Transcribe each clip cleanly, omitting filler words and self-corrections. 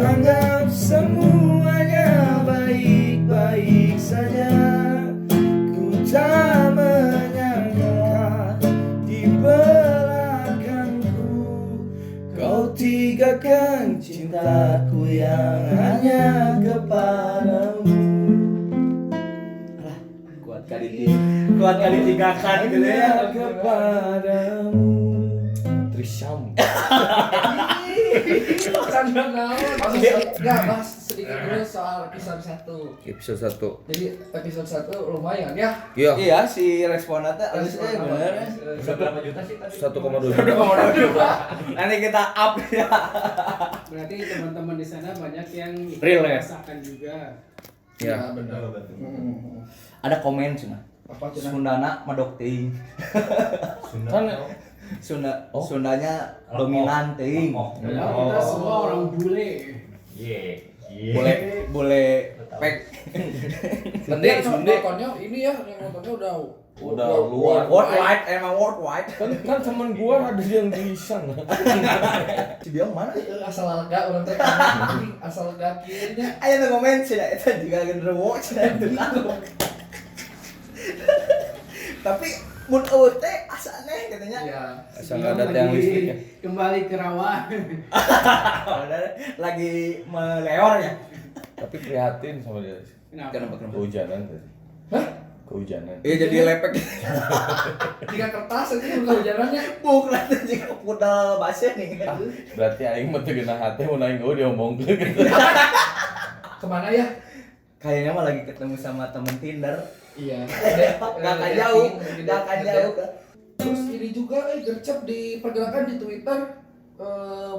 anggap semuanya baik-baik saja. Ku tak menyangka di belakangku kau tinggalkan cintaku yang hanya kepadamu. Alah, kuat kali tinggalkan gitu ya. Kepadamu. Trisam. Enggak, bahas sedikit dulu soal episode 1. Episode 1. Jadi episode 1 lumayan ya. Iya, si responnya teh bener. Berapa juta sih tadi? 1,2 Nanti kita up ya. Berarti teman-teman di sana banyak yang Relate. merasakan juga. Ya. benar. Ada komen cina. Apa tuh? Sundana madok teuing. Kan Sundanya dominan teuing. Padahal kita semua orang bule. Boleh pek. Tapi nontonnya ini ya, yang nontonnya udah luar. Worldwide, emang worldwide. Kan teman gua ada yang di sana. Si Biong mana? asal lega orang teh asal lega kirinya. Ayo nu komen cina eta juga genderuwo cina itu. Tapi mun eueuh teh asa aneh katanya. Iya. Asal nggak ada tiang listrik ya. Kembali ke rawa. Lagi meleor ya. Tapi prihatin sama dia. Kenapa? Kehujanan tadi. Hah? Kehujanan. Iya jadi lepek. Jika kertas itu kehujanannya. Buk lah tuh jika pudal basah nih. Berarti aing mah teu geuna hate mun aing geuh diomongkeun gitu. Kemana ya? Kayaknya mah lagi ketemu sama temen Tinder. Iya. Gak akan jauh. Terus ini juga gercep di pergerakan di Twitter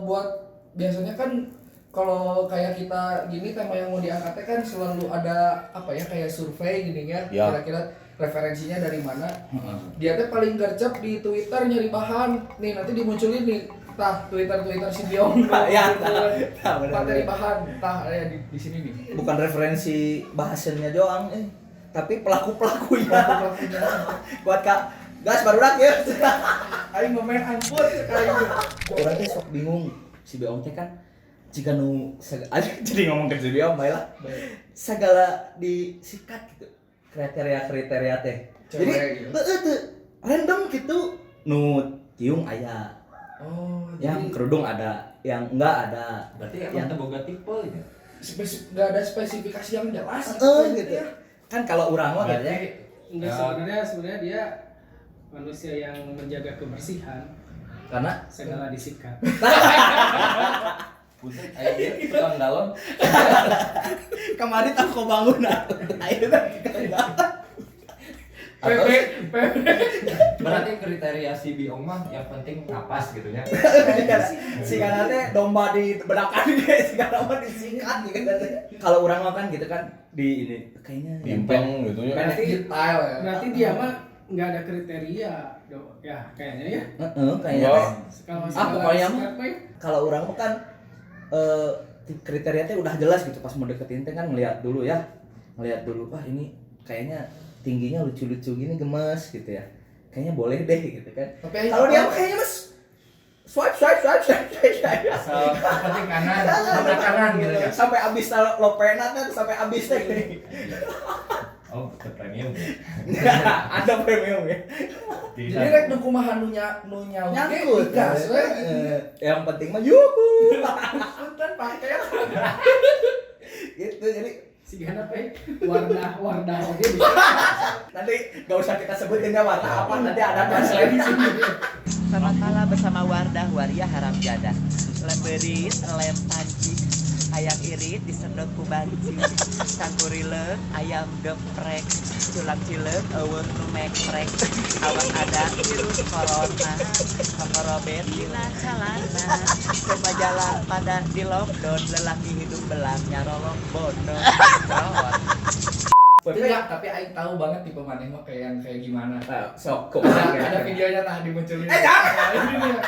buat biasanya kan kalau kayak kita gini tema yang mau diangkat kan selalu ada apa ya kayak survei gini ya. Kira-kira referensinya dari mana. Dia tuh paling gercep di Twitter nyari bahan. Nih nanti dimunculin nih Twitter si Biong. Ya, materi bahan. Ada di sini nih. Bukan referensi bahasannya doang, tapi pelaku-pelakunya. Buat Kak gas barudak ya. Aing mau main angkut sekali. Orang teh sok bingung si Beong teh kan jika nu jadi ngomong ke si Beong baiklah. Segala disikat gitu. Kriteria teh. Jadi heueuh teu random gitu. Nu tiung aya. Oh, Yang kerudung ada, yang enggak ada. Berarti emang terboga tipe gitu. nggak ada spesifikasi yang jelas Gitu. Kan kalau urang mah katanya Enggak, sebenarnya dia manusia yang menjaga kebersihan karena segala disikat. Pusing aing tukang galon. kemarin aku bangun ayo Berarti kriteria si Biong mah yang penting napas gitu ya. si kana teh domba di bedakan ge si kana mah disikat gitu kalau urang mah kan gitu kan di ini kayaknya Bimpeng gitu ya. berarti detail ya. Berarti dia mah nggak ada kriteria, ya kayaknya ya. kayaknya Enggak. Kalau pokoknya mah disikat, Pak, kalau urang mah kan kriteria teh udah jelas gitu pas mau deketin teh kan ngelihat dulu wah ini kayaknya tingginya lucu-lucu gini gemes gitu ya kayaknya boleh deh gitu kan Tapi kalau dia mah kayaknya mas swipe Asal penting kanan gitu ya. sampai abis lopena kan sampai abis teh Oh, ke premium ya. ada premium ya jadi rek nu kumaha nu nyaut nyangkut gas we gitu. yang penting mah yuhu Kan pakai gitu jadi si Gana Pak, warna oke bisa. nanti gak usah kita sebutin ya warna apa nanti ada translate di sini Selamat malam bersama Wardah Waria Haram Jadah. Lem berit, lem panci, ayam irit disedot ku banci, cangkurileuk, ayam geprek, culang cileuk, eueun nu mekrek. Awas ada virus corona, mengerobet dina calana. Coba jalan pada di lockdown, lelaki hidung belang nyarolong bodoh. Enggak, tapi aing tahu banget tipe maneh mah kayak gimana. sok Ada videonya tah dimunculin. jangan Ini dia.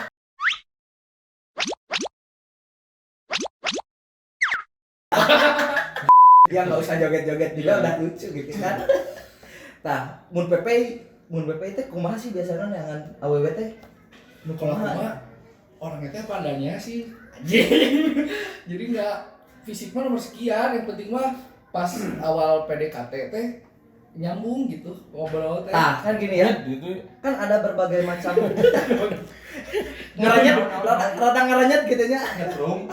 dia nggak usah joget-joget juga udah lucu gitu kan tah mun pepe itu kumaha sih biasanya dengan aww teh Nu kalau mah orangnya teh pandanya sih Jadi nggak fisik mah nomor sekian, yang penting mah pas awal PDKT teh nyambung gitu ngobrol teh. Nah, kan gini ya. Itu Kan ada berbagai macam ngeranyet, rada ngeranyet gitu nya. Nyetrum.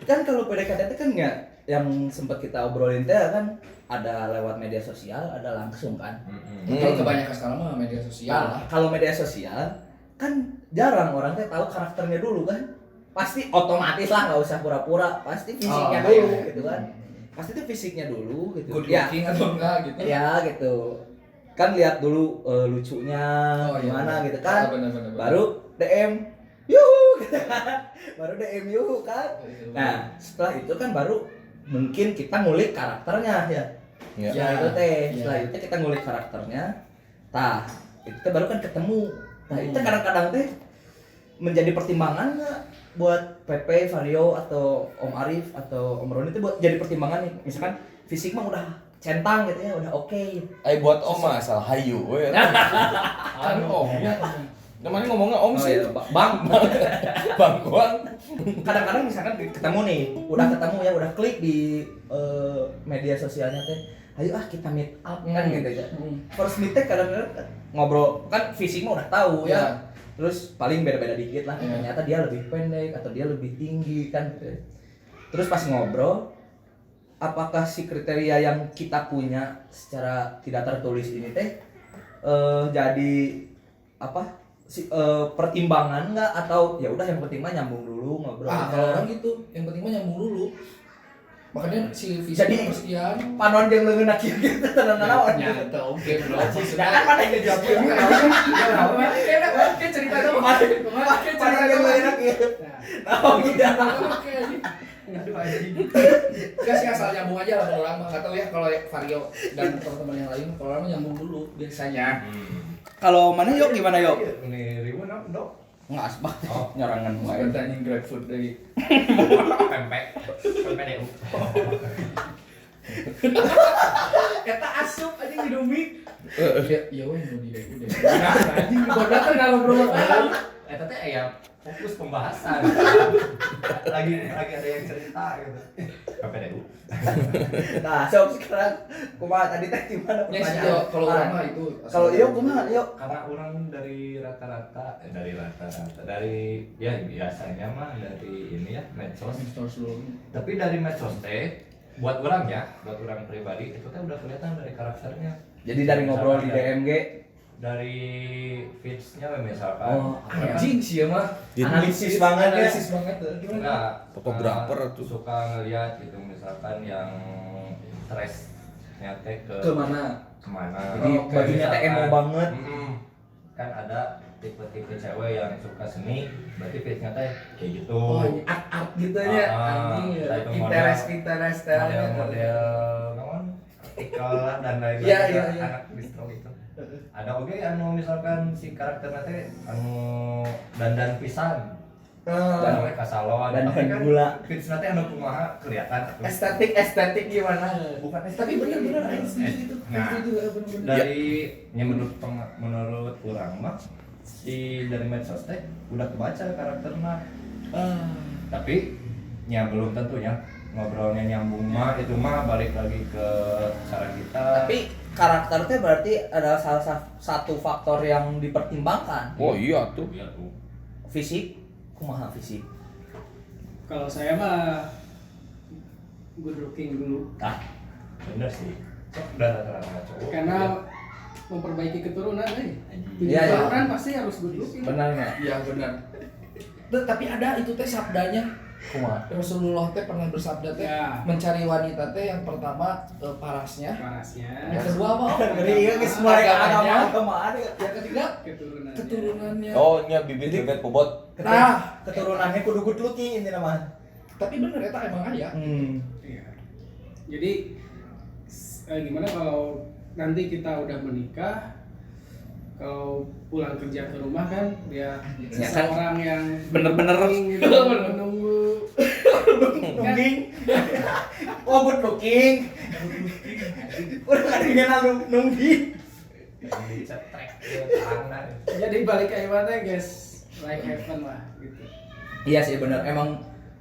Kan kalau PDKT itu kan nggak yang sempat kita obrolin teh kan ada lewat media sosial, ada langsung kan. Kalau kebanyakan sekarang mah media sosial lah. Nah, kalau media sosial kan jarang orang teh tahu karakternya dulu kan. Pasti otomatis lah, nggak usah pura-pura, pasti fisiknya Oh, dulu iya. gitu kan. Pasti tuh fisiknya dulu gitu. Good Ya, looking atau enggak gitu. ya gitu. Kan lihat dulu lucunya Oh, iya, gimana benar. gitu kan. Oh, benar. Baru DM yuhu gitu kan. Baru DM yuhu kan. Nah, setelah itu kan baru mungkin kita ngulik karakternya ya. ya. Ya itu teh, Ya. setelah itu kita ngulik karakternya. Tah, itu teh baru kan ketemu. Nah, itu kadang-kadang teh menjadi pertimbangan nggak buat Pepe, Vario atau Om Arif atau Om Roni itu buat jadi pertimbangan nih. Misalkan fisik mah udah centang gitu ya, udah oke. Ai buat om mah asal hayu we. Kan om ya. Namanya ngomongnya om Oh sih. iya, Bang. Bangkuan. Kadang-kadang misalkan ketemu nih, udah ketemu ya, udah klik di media sosialnya teh. Ayo kita meet up kan gitu ya. First meet teh kadang-kadang ngobrol kan fisik mah udah tahu ya. Ya. Terus paling beda-beda dikit lah. Iya. Ternyata dia lebih pendek atau dia lebih tinggi kan. Terus pas ngobrol, apakah si kriteria yang kita punya secara tidak tertulis ini teh jadi apa? Pertimbangan nggak atau ya udah yang penting mah nyambung dulu ngobrol. Kalau orang gitu, yang penting mah nyambung dulu. Makanya si fisik Jadi, nomor sekian. panon jeung leungeun kieu gitu tenan-tenan. Nyata oke bro. Nah kan mana yang jawab kieu. Oke cerita itu. Oke Panon jeung leungeun kieu. Oh tidak. Aduh anjing. Enggak sih asal nyambung aja lah kalau orang mah. Enggak tahu ya kalau Vario dan teman-teman yang lain kalau orang mah nyambung dulu biasanya. Kalau mana yuk gimana yuk? Ini ribu dok. Nggak asbak Oh. nyarangan Bukan anjing GrabFood dari Pempek DU. Eta asup anjing Indomie. ya weh mau di udah. Anjing bodoh kan kalau ngobrol Eta teh aya fokus pembahasan. lagi ada yang cerita gitu. Pempek DU. Nah, sok sekarang kumaha tadi teh gimana Ya sih yo, kalau orang mah itu. Kalau iyo kumaha yuk? Karena orang dari rata-rata dari ya biasanya mah dari ini ya medsos. Terus dulu. Tapi dari medsos teh buat orang pribadi itu teh udah kelihatan dari karakternya. Jadi dari ngobrol di DMG Dari feeds-nya misalkan. Oh, Anjing sih ya mah. analisis banget ya. Analisis banget. Gimana? Enggak, Fotografer tuh. suka ngeliat gitu misalkan yang interestnya teh Kemana? kemana. Jadi bajunya teh emo banget. Kan ada tipe-tipe cewek yang suka seni, berarti feeds-nya teh kayak gitu. Oh, art gitu aja. Anjing. Nah, itu Pinterest model naon artikel dan lain-lain. Iya, iya, iya. Anak distro gitu. Ada oke anu misalkan si karakternya teh anu dandan pisan. Dan oleh ka salon. Dan Tapi kan gula. feeds-na teh anu kumaha kelihatan atuh. Estetik gimana? Bukan Tapi bener-bener aing setuju itu. Nah, Setuju, bener-bener. dari yang menurut orang mah si dari medsos teh udah kebaca karakternya. Tapi ya belum tentunya ngobrolnya nyambung mah itu mah balik lagi ke cara kita. Tapi karakter teh berarti adalah salah satu faktor yang dipertimbangkan. Oh iya tuh. Iya tuh. Fisik, kumaha fisik? Kalau saya mah good looking dulu. Ah, bener sih. Sok udah rata-rata cowok. Karena memperbaiki keturunan Iya, iya. Keturunan pasti harus good looking. Benar nggak? Iya benar. Tapi ada itu teh sabdanya. Kumaha? Rasulullah teh pernah bersabda teh Ya. mencari wanita teh yang pertama parasnya, Parasnya, yang kedua apa? Ngeri ya geus mulai Agamanya. agama Yang ketiga keturunannya. keturunannya. Oh nya bibit bebet bobot. Nah, keturunannya kudu good looking intinya mah. tapi bener eta emang aya. Iya. Jadi gimana kalau nanti kita udah menikah, kalau pulang kerja ke rumah kan dia Ya kan? seseorang yang Bener-bener gitu, menunggu nungging. Oh good looking. Udah nggak dengan nungging. Cetrek gitu tangan. jadi balik ke ibaratnya guys like heaven lah gitu. Iya sih bener, emang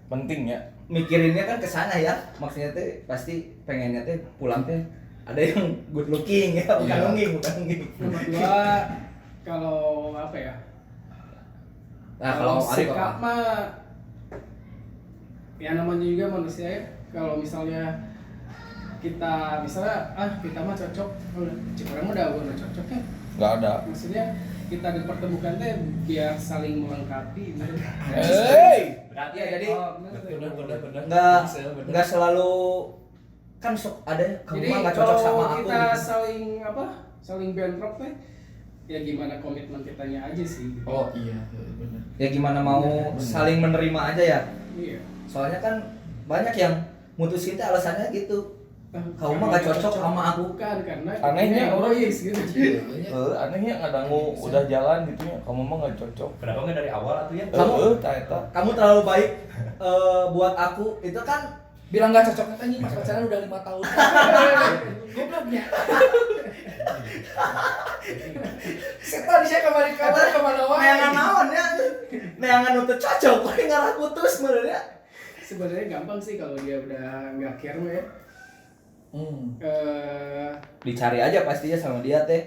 penting ya. mikirinnya kan ke sana ya. Maksudnya teh pasti pengennya teh pulang teh ada yang good looking ya, bukan Iya. nungging, bukan nungging. Nomor 2 kalau apa ya? Nah, kalau Arif sikap apa? mah ya namanya juga manusia ya. Kalau misalnya kita kita mah cocok, orang mah udah cocok ya. Nggak ada. Maksudnya kita dipertemukan teh biar saling melengkapi. Hey. Berarti Iya, jadi benar. Nggak selalu kan sok ada kamu Jadi mah nggak cocok kalau sama aku. kita gitu. saling bentrok teh ya gimana komitmen kitanya aja sih. Gitu. Oh iya, benar. Ya gimana mau saling menerima aja ya. Iya. Soalnya kan banyak yang mutusin teh alasannya gitu. Kamu mah nggak cocok sama aku. Bukan karena Anehnya egois gitu. Anehnya ngadangu udah jalan gitu ya, kamu mah nggak cocok. Kenapa nggak dari awal atuh ya? Kamu- eta. Kamu terlalu baik buat aku. Itu kan Bilang nggak cocok kan pas pacaran udah 5 tahun. Gobloknya. Setan saya kemarin kemana wae. neangan naon ya. Neangan untuk cocok, kok ngalah putus sebenarnya. Sebenarnya gampang sih kalau dia udah nggak care mah ya. Dicari aja pastinya sama dia teh.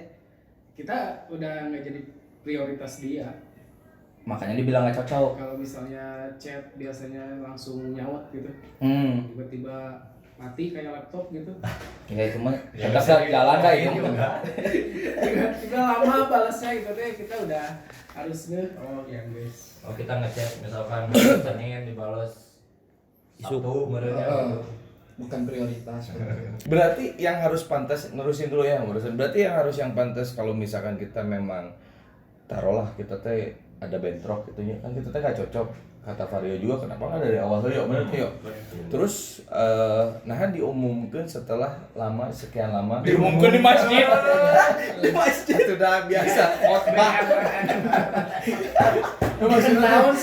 Kita udah nggak jadi prioritas dia. Makanya dibilang nggak cocok. Kalau misalnya chat biasanya langsung nyawat gitu, tiba-tiba mati kayak laptop gitu. Ya itu mah cerdas jalan dah itu. Tiba-tiba lama balasnya gitu deh, kita udah harus oh ya guys. Oh kita ngechat misalkan Senin dibalas Sabtu merenya gitu. Bukan prioritas. Berarti yang harus pantas nerusin dulu ya, berarti yang harus yang pantas kalau misalkan kita memang taruhlah kita teh ada bentrok gitu ya, kan kita teh nggak cocok. Kata Vario juga kenapa nggak dari awal dulu, bener tuh yuk. Terus nah diumumkan setelah sekian lama. Diumumkan di masjid. Di masjid. Itu udah biasa khotbah. Maksud naon?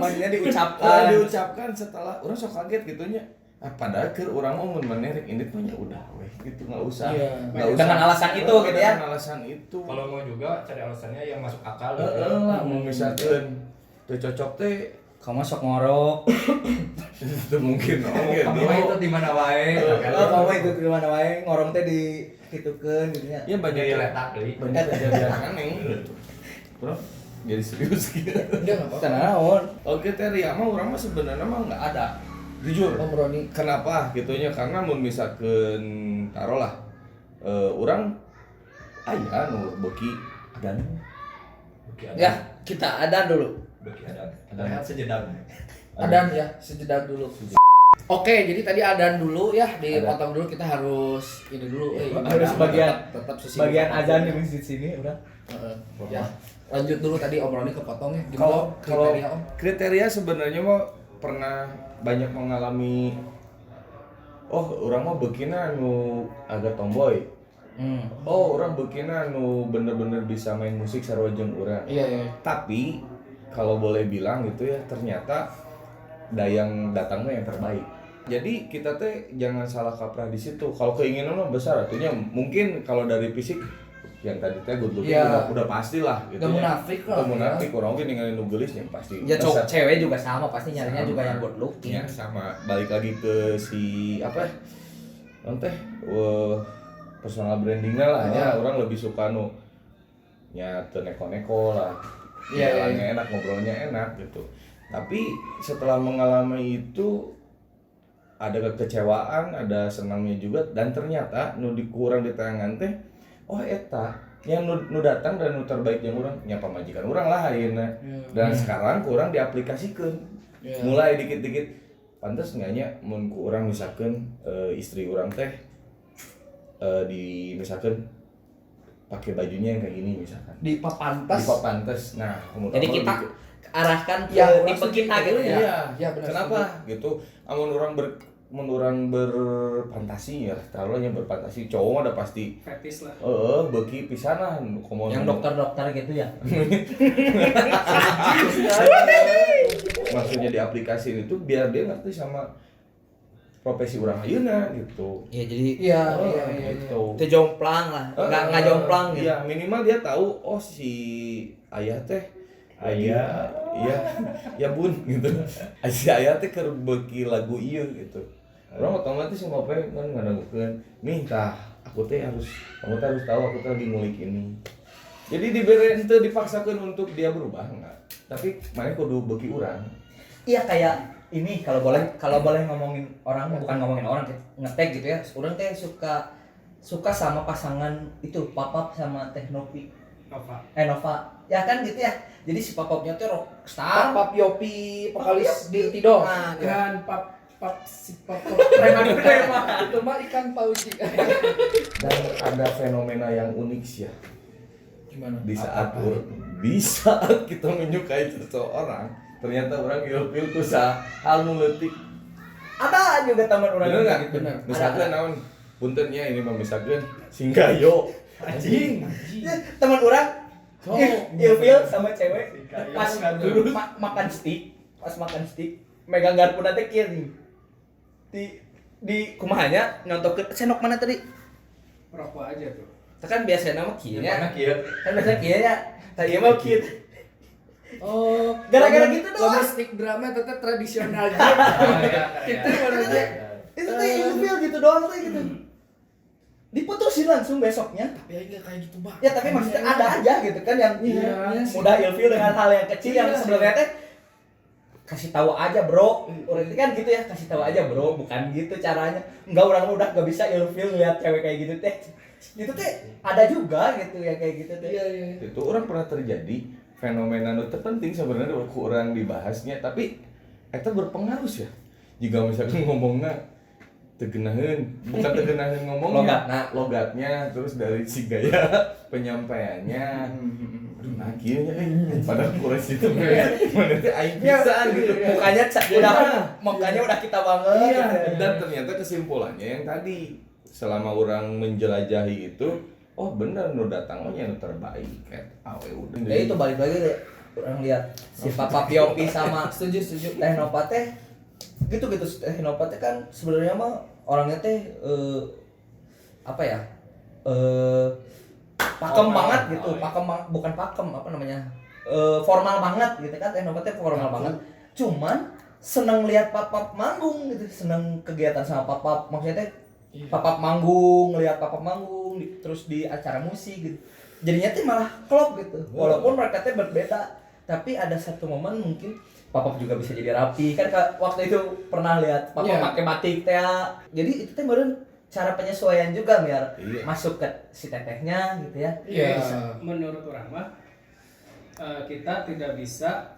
Maksudnya diucapkan. Diucapkan setelah orang sok kaget gitunya. Padahal keur urang mah mun menerik ini tuh ya udah weh gitu nggak usah. Iya. Nggak usah. Dengan alasan itu gitu ya. Dengan alasan itu. Kalau mau juga cari alasannya yang masuk akal. Lah mau misalkan teu cocok teh Kamu sok ngorok. itu mungkin Kamu mah itu di mana wae. Kamu itu di mana wae ngorong teh dikitukeun gitu ya. Ya banyak Jadi letak deui. banyak kejadian aneh. Bro, jadi serius gitu. Enggak apa-apa. Tanaon. Oke Ria mah orang mah sebenarnya mah nggak ada. Jujur. Om Roni. Kenapa gitunya? Karena mun misalkan taruhlah orang aya nu beuki adan. Ya, kita ada dulu. Bagi ada sejedang. Adan ya, sejedak dulu. Oke, jadi tadi adan dulu ya, dipotong dulu kita harus ini dulu. Harus bagian- tetap sisi Bagian azan di masjid sini udah. Ya. Lanjut dulu tadi Om Roni kepotong ya. Kalau Kriteria Om? kriteria sebenarnya mah pernah banyak mengalami orang mah beukina anu agak tomboy. Orang beukina anu bener-bener bisa main musik sarua jeung urang. Iya, iya. Tapi kalau boleh bilang gitu ya, ternyata dayang datangnya yang terbaik. Jadi kita teh jangan salah kaprah di situ. Kalau keinginan mah besar, artinya mungkin kalau dari fisik yang tadi teh good looking Ya. udah pastilah gitu. Gak munafik lah. Gak munafik, orang mungkin ninggalin nu geulis yang pasti. Ya besar. cewek juga sama pasti nyarinya Sama. juga yang good looking. Ya sama. Balik lagi ke si apa? Teh personal brandingnya lah ya. Orang lebih suka nu nya teu neko-neko lah. Iya, Jalannya enak, ngobrolnya enak gitu. Tapi setelah mengalami itu ada kekecewaan, ada senangnya juga, dan ternyata nu dikurang di tangan teh eta yang nu datang dan nu terbaik yang urang nya pamajikan urang lah ayeuna. Dan sekarang kurang diaplikasikeun. Iya. Mulai dikit-dikit pantes nganya mun ku urang misalkan istri urang teh misalkan pakai bajunya yang kayak gini misalkan. Di papantas. Di pantes. Nah, Jadi kita arahkan ke Ya, tipe kita gitu ya. Iya. Ya, benar. Kenapa? Gitu. Mun orang berfantasi ya, terlalu yang berfantasi cowok mah udah pasti Fetis lah. beuki pisanan komo Yang dokter-dokter gitu ya. maksudnya di aplikasi itu biar dia ngerti sama profesi urang ayeuna gitu. Iya jadi Iya, Oh, iya, iya. gitu. itu jomplang lah. Enggak jomplang gitu. Iya, minimal dia tahu si ayah teh aya ya ya bun gitu si aya teh keur beuki lagu ieu gitu orang otomatis mau kan ngadengkeun nih tah kamu teh harus tahu aku teh lagi ngulik ini jadi diberi ente dipaksakan untuk dia berubah enggak tapi mana kudu beuki urang Iya kayak ini kalau boleh ngomongin orang bukan ngomongin orang ngetek gitu ya. Orang teh suka sama pasangan itu Papap sama Teh Novi. Nova. Ya kan gitu ya. Jadi si Papapnya tuh rockstar. Pap Yopi vokalis di Tidong. Nah, Kan pap Preman itu mah ikan pauci. dan ada fenomena yang unik sih ya Gimana? di saat kita menyukai seseorang ternyata orang ilfil tuh hal nuletik ada juga teman orang bener nggak gitu. Bener. misalkan naon puntennya ini mah misalkan Singgayo anjing Teman orang Oh, ilfil sama cewek Singkayo, pas nggak makan steak megang garpu nanti kiri di kumahanya nyontok ke senok mana tadi rokok aja tuh. kan biasanya nama kieunya kieu. kan biasanya kieunya tadi mau kieu Oh, Gara-gara gitu doang. Domestik drama tetap tradisional. Kita menurutnya itu tuh ilfil gitu doang tuh gitu diputusin langsung besoknya tapi enggak kayak gitu, Bang. ya tapi maksudnya ada aja gitu kan yang Iya, sih. mudah ilfil dengan hal yang kecil yang Iya, sebenarnya teh kasih tahu aja bro, orang itu kan gitu ya kasih tahu aja bro, bukan gitu caranya. Enggak orang udah gak bisa ilfil lihat cewek kayak gitu teh, gitu teh ada juga gitu ya kayak gitu teh. Iya, iya. itu orang pernah terjadi fenomena nu terpenting sebenarnya kurang dibahasnya tapi eta berpengaruh sih ya jika misalkan ngomongnya tegenaheun bukan tegenaheun ngomongnya logatnya terus dari si gaya penyampaiannya aduh nah kieu nya pada kurang situ mana teh aing pisan gitu mukanya udah kita banget iya gitu. dan ternyata kesimpulannya yang tadi selama orang menjelajahi itu oh bener nu datang nya nu terbaik kayak awe udah Ya itu balik lagi deh orang lihat si Papa Piopi sama Setuju. Teh Nova teh gitu Teh Nova teh kan sebenarnya mah orangnya teh apa ya pakem banget gitu bukan pakem apa namanya formal banget gitu kan Teh Nova teh formal banget cuman seneng lihat Papap manggung gitu seneng kegiatan sama Papap maksudnya teh Papap manggung ngelihat Papap manggung terus di acara musik gitu jadinya teh malah klop gitu walaupun mereka teh berbeda tapi ada satu momen mungkin Papap juga bisa jadi rapi kan waktu itu pernah lihat Papap pakai batik teh jadi itu teh baru cara penyesuaian juga biar masuk ke si tetehnya gitu ya Iya. Menurut orang mah kita tidak bisa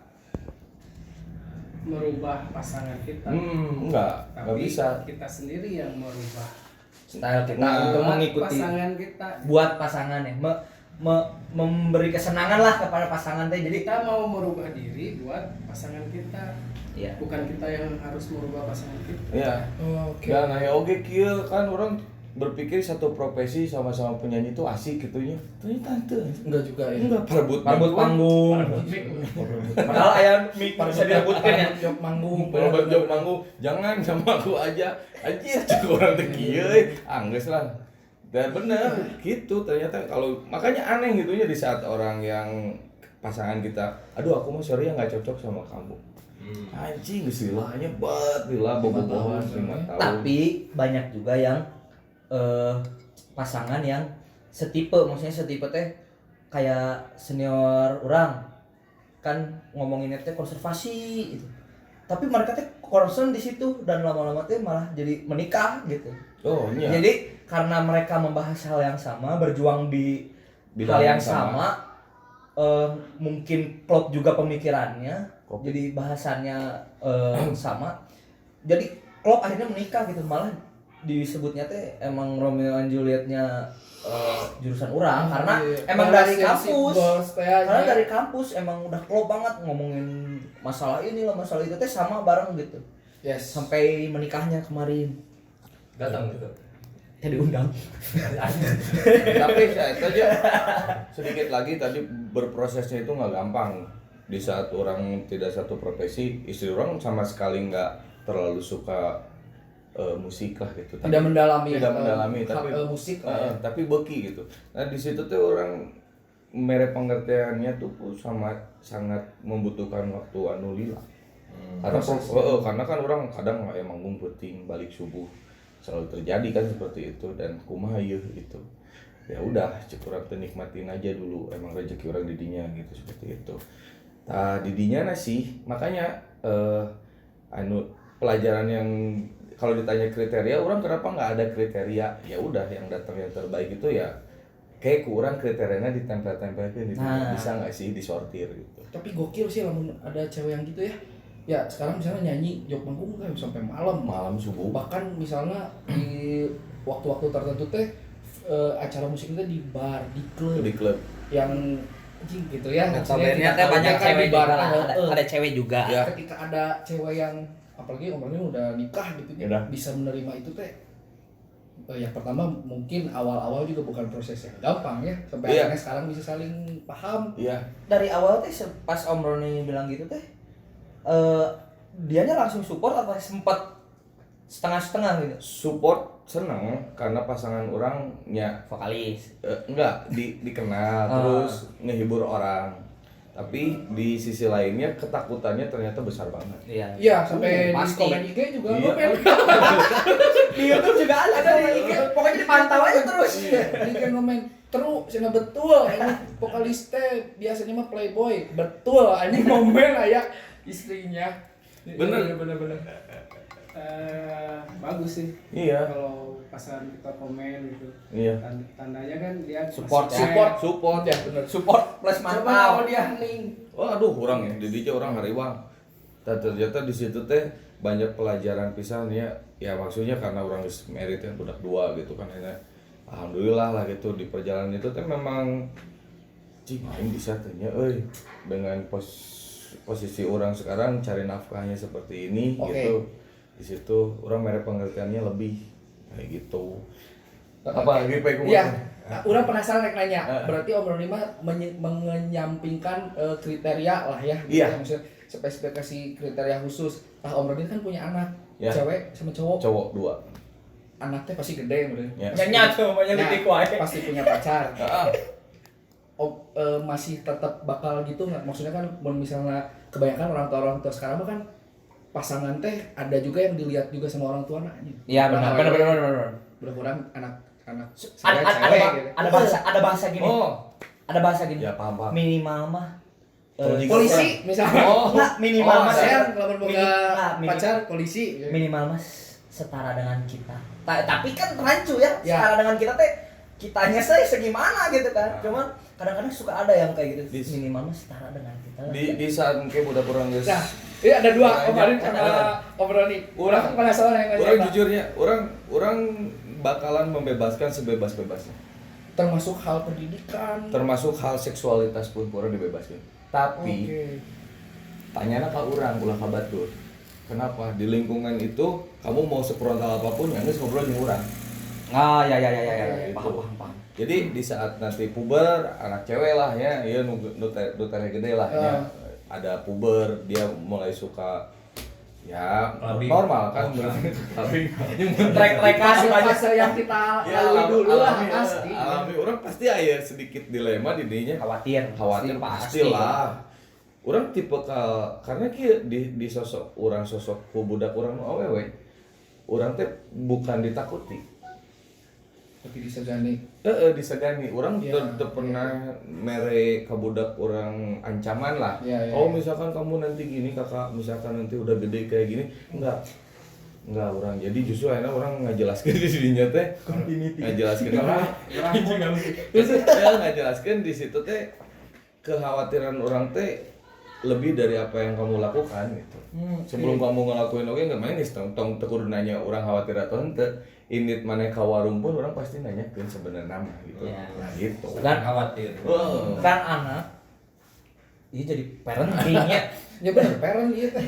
merubah pasangan kita. enggak Tapi bisa kita sendiri yang merubah style kita untuk mengikuti pasangan kita. buat pasangan ya memberi kesenangan lah kepada pasangan teh jadi Kita mau merubah diri buat pasangan kita. Iya. Bukan kita yang harus merubah pasangan kita. ya Oh, oke. dan aya oge kieu kan orang berpikir satu profesi sama-sama penyanyi itu asik gitu nya ternyata teu Enggak juga ya. enggak perebut panggung padahal aya mic bisa direbutkan ya Jok manggung. perebut job manggung jangan sama aku aja anjir cek orang teh kieu geus lah dan bener gitu ternyata kalau makanya aneh gitu ya di saat orang yang pasangan kita aduh aku mah sorry ya nggak cocok sama kamu anjing istilahnya lila bobogohan 5 tahun tapi banyak juga yang pasangan yang maksudnya setipe teh kayak senior orang kan ngomonginnya teh konservasi gitu tapi mereka teh concern di situ dan lama-lama teh malah jadi menikah gitu oh iya jadi karena mereka membahas hal yang sama berjuang di Bidang hal yang yang sama. sama mungkin klop juga pemikirannya Kopi. jadi bahasannya sama jadi klop akhirnya menikah gitu malah disebutnya teh emang Romeo and Julietnya jurusan orang karena emang dari kampus karena dari kampus emang udah klop banget ngomongin masalah ini lah masalah itu teh sama bareng gitu Yes. sampai menikahnya kemarin Datang gitu. teh diundang tapi saya aja sedikit lagi tadi berprosesnya itu nggak gampang di saat orang tidak satu profesi istri orang sama sekali nggak terlalu suka musik lah gitu Tidak mendalami tapi musik tapi beki gitu nah di situ tuh orang mere pengertiannya tuh sangat membutuhkan waktu anu lila. Karena kan orang kadang emang manggung penting balik subuh selalu terjadi kan seperti itu, dan kumaha yeuh gitu. Ya udah cek urang teh nikmatin aja dulu, emang rezeki orang didinya gitu seperti itu. Nah didinya sih makanya pelajaran yang kalau ditanya kriteria orang kenapa nggak ada kriteria, ya udah yang datang yang terbaik itu ya kayak kurang kriterianya ditempel-tempelin gitu. Bisa nggak sih disortir gitu. Tapi gokil sih lamun ada cewek yang gitu ya. Ya sekarang misalnya nyanyi jog manggung kan sampai malam subuh. Bahkan misalnya di waktu-waktu tertentu teh acara musik itu di bar, di klub yang anjing gitu ya. Notabene teh banyak cewek juga lah, ada cewek juga. Ya. Ketika ada cewek yang apalagi omongnya udah nikah gitu ya, bisa menerima itu teh. Yang pertama mungkin awal-awal juga bukan proses yang gampang ya, sampai akhirnya sekarang bisa saling paham. Iya. Dari awal teh pas Om Roni bilang gitu teh, dianya langsung support atau sempat setengah-setengah gitu? Support seneng karena pasangan orangnya Vokalis. enggak dikenal terus ngehibur orang. Tapi di sisi lainnya ketakutannya ternyata besar banget. Iya, sampai di pasti. komen IG juga Iya. Di YouTube juga ada di IG. Pokoknya dipantau aja terus. Ini kan komen terus, sana betul ini vokalis teh biasanya mah playboy, betul ini momen aya istrinya. Bener. Bagus sih. Iya. Kalau pasangan kita komen gitu. Iya. Tandanya kan dia Support masih ya. Support ya bener. Support plus Coba mantap. kalau dia hening. Waduh, orang ya, didinya orang hariwang. Dan ternyata di situ teh banyak pelajaran pisan ya. Ya maksudnya karena orang merit ya budak dua gitu kan, akhirnya alhamdulillah lah gitu di perjalanan itu teh memang cing aing bisa tanya dengan posisi orang sekarang cari nafkahnya seperti ini gitu. Di situ orang merek pengertiannya lebih kayak gitu. Apa lagi Pak? Iya. Orang penasaran nanya. Berarti Om Roni mah menyampingkan kriteria lah ya. Iya. Maksudnya spesifikasi kriteria khusus. Om Roni kan punya anak, Ya. cewek sama cowok. Cowok 2. Anaknya pasti gede bener. Ya. Nyanyi tuh, banyak Nah, titik wae. pasti punya pacar. Masih tetap bakal gitu nggak? Maksudnya kan misalnya kebanyakan orang tua sekarang mah kan pasangan teh ada juga yang dilihat juga sama orang tua anaknya. Iya benar. Berkurang anak Ada bahasa gini. Ada bahasa gini. Ya paham. Minimal mah polisi misalnya. Enggak, minimal mah saya kalau boga pacar polisi. Minimal mah setara dengan kita. Tapi kan rancu ya, setara dengan kita teh kitanya segimana gitu kan. Cuman kadang-kadang suka ada yang kayak gitu. Minimal mah setara dengan kita. Di saat mungkin udah kurang guys. Nah, ini ada dua kemarin sama Om Roni. Orang penasaran yang Orang jujurnya, orang bakalan membebaskan sebebas-bebasnya. termasuk hal pendidikan. Termasuk hal seksualitas pun orang dibebaskan. Tapi tanyana ka urang ulah ka batur. Kenapa? Di lingkungan itu kamu mau seprontal apapun yang geus ngobrol jeung urang. Ya. Gitu. Paham. Jadi di saat nanti puber, anak cewek lah ya, ya nu tere gede lah ya. Ada puber, dia mulai suka ya normal kan tapi Trek-trekan fase yang kita lalui dulu lah pasti. Alami orang pasti aya sedikit dilema di dinya. khawatir Pastilah. Orang tipe karena kieu di sosok budak urang nu awewe. Urang teh bukan ditakuti. Tapi disegani. Disegani. Urang teu pernah mere ka budak urang ancaman lah. Oh misalkan kamu nanti gini kakak, misalkan nanti udah gede kayak gini, enggak orang. Jadi justru akhirnya orang ngajelaskeun di sininya teh. Ngajelaskeun apa? Ngajelaskeun di situ teh kekhawatiran orang teh lebih dari apa yang kamu lakukan gitu. Sebelum kamu ngelakuin oke enggak main tong kudu nanya orang khawatir atau henteu. Init maneh ka warung pun orang pasti nanyakeun sebenarnya nama gitu. Nah gitu. Dan khawatir. kan anak ini jadi parentingnya. Ya benar, parent iya teh.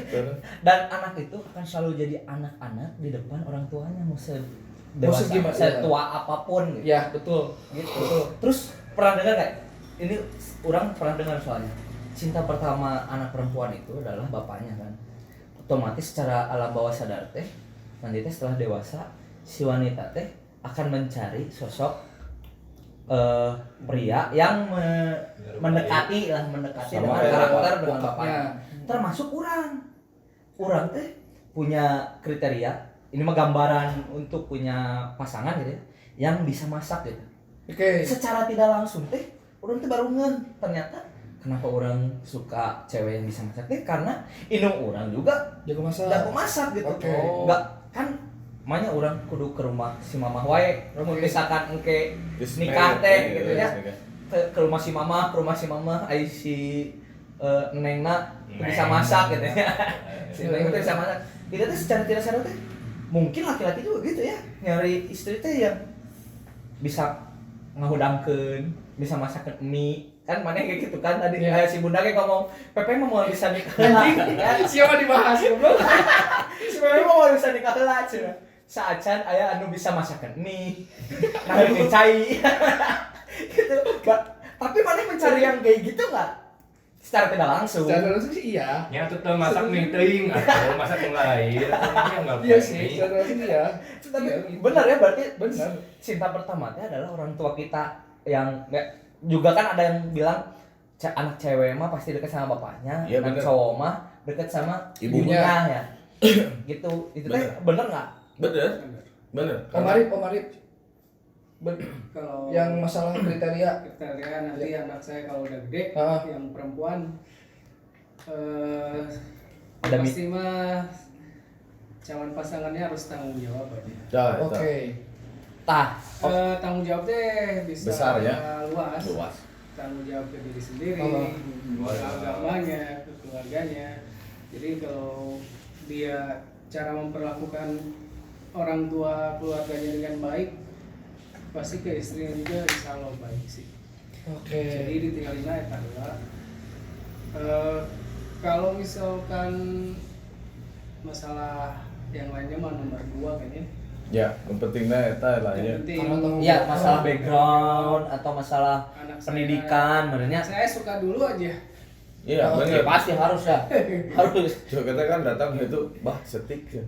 Dan anak itu akan selalu jadi anak-anak di depan orang tuanya mau sedewasa, gimana? setua apapun gitu. Ya betul. Gitu. Terus pernah dengar nggak? Ini orang pernah dengar soalnya. Cinta pertama anak perempuan itu adalah bapaknya kan. Otomatis secara alam bawah sadar teh nanti teh setelah dewasa si wanita teh akan mencari sosok pria yang mendekati Sama dengan kayak karakter dengan bokapnya. bapaknya. Termasuk orang teh punya kriteria, ini mah gambaran untuk punya pasangan gitu ya, yang bisa masak gitu. Oke. Secara tidak langsung teh orang teh baru ngeh ternyata kenapa orang suka cewek yang bisa masak teh karena indung orang juga Jago masak. jago masak gitu. Oke. Enggak kan makanya orang kudu ke rumah si mamah wae. Mun misalkan engke nikah teh gitu ya. Ke rumah si mamah, ke rumah si mamah ai si nengna bisa masak gitu ya. Si neng teh bisa masak. Itu teh secara tidak sadar teh mungkin laki-laki juga gitu ya, nyari istri teh yang bisa ngahudangkeun, bisa masakeun mie. Kan mana kayak gitu kan tadi Iya. si bunda kayak ngomong Pepe mah mau bisa nikah heula ya. Siapa dibahas goblok? Si Pepe mah mau bisa nikah heula cenah. Saacan aya anu bisa masakeun mie. Nanging cai. Gitu. Tapi mana mencari yang kayak gitu enggak? Secara tidak langsung. Secara langsung sih iya. Nya tuh masak mie teuing atuh masak yang lain. Enggak Iya sih, secara langsung iya. Tapi Iya, gitu. benar ya berarti Benar. cinta pertama itu adalah orang tua kita yang juga kan ada yang bilang anak cewek mah pasti dekat sama bapaknya, Iya, anak bener. cowok mah dekat sama Ibunya. ibunya ya. Gitu. Itu teh bener enggak? Bener. Bener. Om Arif. Kalau Yang masalah kriteria. kriteria nanti anak saya kalau udah gede, Ah. yang perempuan Ada pasti mah calon pasangannya harus tanggung jawab aja. Dah, Oke. Tah. Tanggung jawab deh bisa Besar ya. luas. Luas. Tanggung jawab ke diri sendiri, Oh. ke agamanya, ke keluarganya. Jadi kalau dia cara memperlakukan orang tua keluarganya dengan baik, pasti ke istrinya juga insya Allah baik sih. Oke. Jadi ditinggalin aja tangga. Kalau misalkan masalah yang lainnya mah nomor 2 kayaknya. Ya, yang pentingnya eta lah ya. Yang penting Karena tanggung Iya, masalah background atau masalah anak pendidikan sebenarnya. saya suka dulu aja. Iya, Oke, bener. Pasti harus ya. Harus. Coba kita kan datang itu, bah setik ya.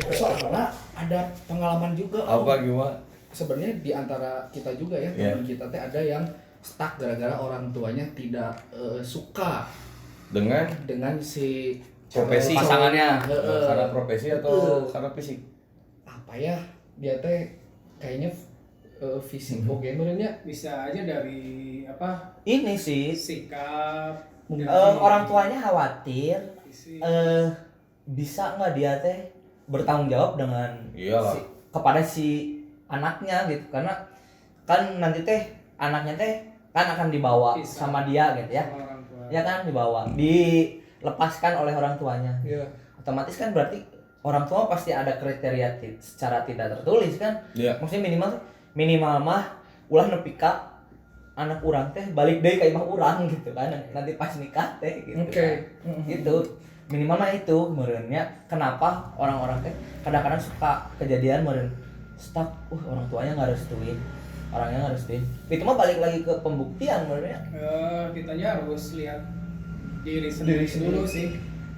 Soalnya ada pengalaman juga. Om. Apa gimana? Sebenarnya di antara kita juga ya, Iya. teman kita teh ada yang stuck gara-gara orang tuanya tidak suka Dengan dengan si Profesi. cewek Pasangannya. Heeh. karena profesi atau karena fisik? Apa ya? Dia teh kayaknya fisik oke menurutnya. Bisa aja dari apa Ini sih sikap orang tuanya khawatir fisik. bisa nggak dia teh bertanggung jawab dengan Iyalah. kepada si anaknya gitu karena kan nanti teh anaknya teh kan akan dibawa Bisa. sama dia gitu ya sama orang tua. ya kan dibawa dilepaskan oleh orang tuanya Iya. otomatis kan berarti orang tua pasti ada kriteria secara tidak tertulis kan Iya. maksudnya minimal mah ulah nepi ka anak urang teh balik deui ka imah urang gitu kan nanti pas nikah teh gitu Oke. kan. Gitu minimal mah itu meureunnya kenapa orang-orang teh kadang-kadang suka kejadian meureun stuck orang tuanya nggak restuin orangnya nggak restuin itu mah balik lagi ke pembuktian meureunnya Kitanya harus lihat diri Diri sendiri sendiri. dulu sih.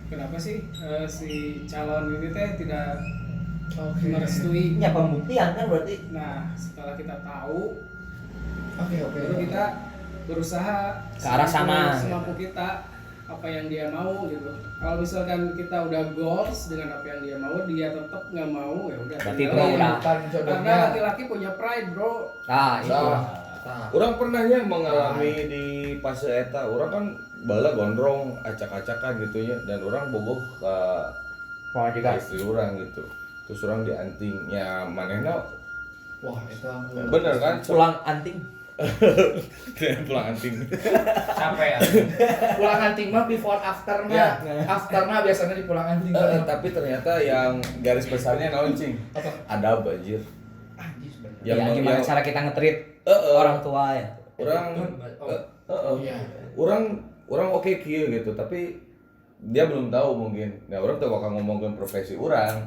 Kenapa sih si calon ini teh tidak Oke. merestui? ya pembuktian kan berarti Nah, setelah kita tahu, Oke. baru kita berusaha Ke arah sana. semampu kita apa yang dia mau gitu. Kalau misalkan kita udah goals dengan apa yang dia mau, dia tetap nggak mau, ya udah. Berarti tinggalin. itu udah. Bukan Karena jodohnya. laki-laki punya pride, bro. nah itu Nah, Orang pernahnya mengalami di fase eta, orang kan bala gondrong acak-acakan gitu ya, dan orang bogoh ke mau juga istri orang gitu. Terus orang diantingnya manehna wah itu bener kan? pulang anting Pulang anting. Capek ya. pulang anting mah before after Ya. mah. After mah biasanya di pulang anting. Tapi ternyata yang garis besarnya naon cing? Apa? Ada banjir. Anjir bener. Yang ya gimana yang- cara kita nge-treat orang tua ya Orang Oh iya. orang oke kieu gitu, tapi dia belum tahu mungkin. Nah, orang tuh bakal ngomongin profesi orang,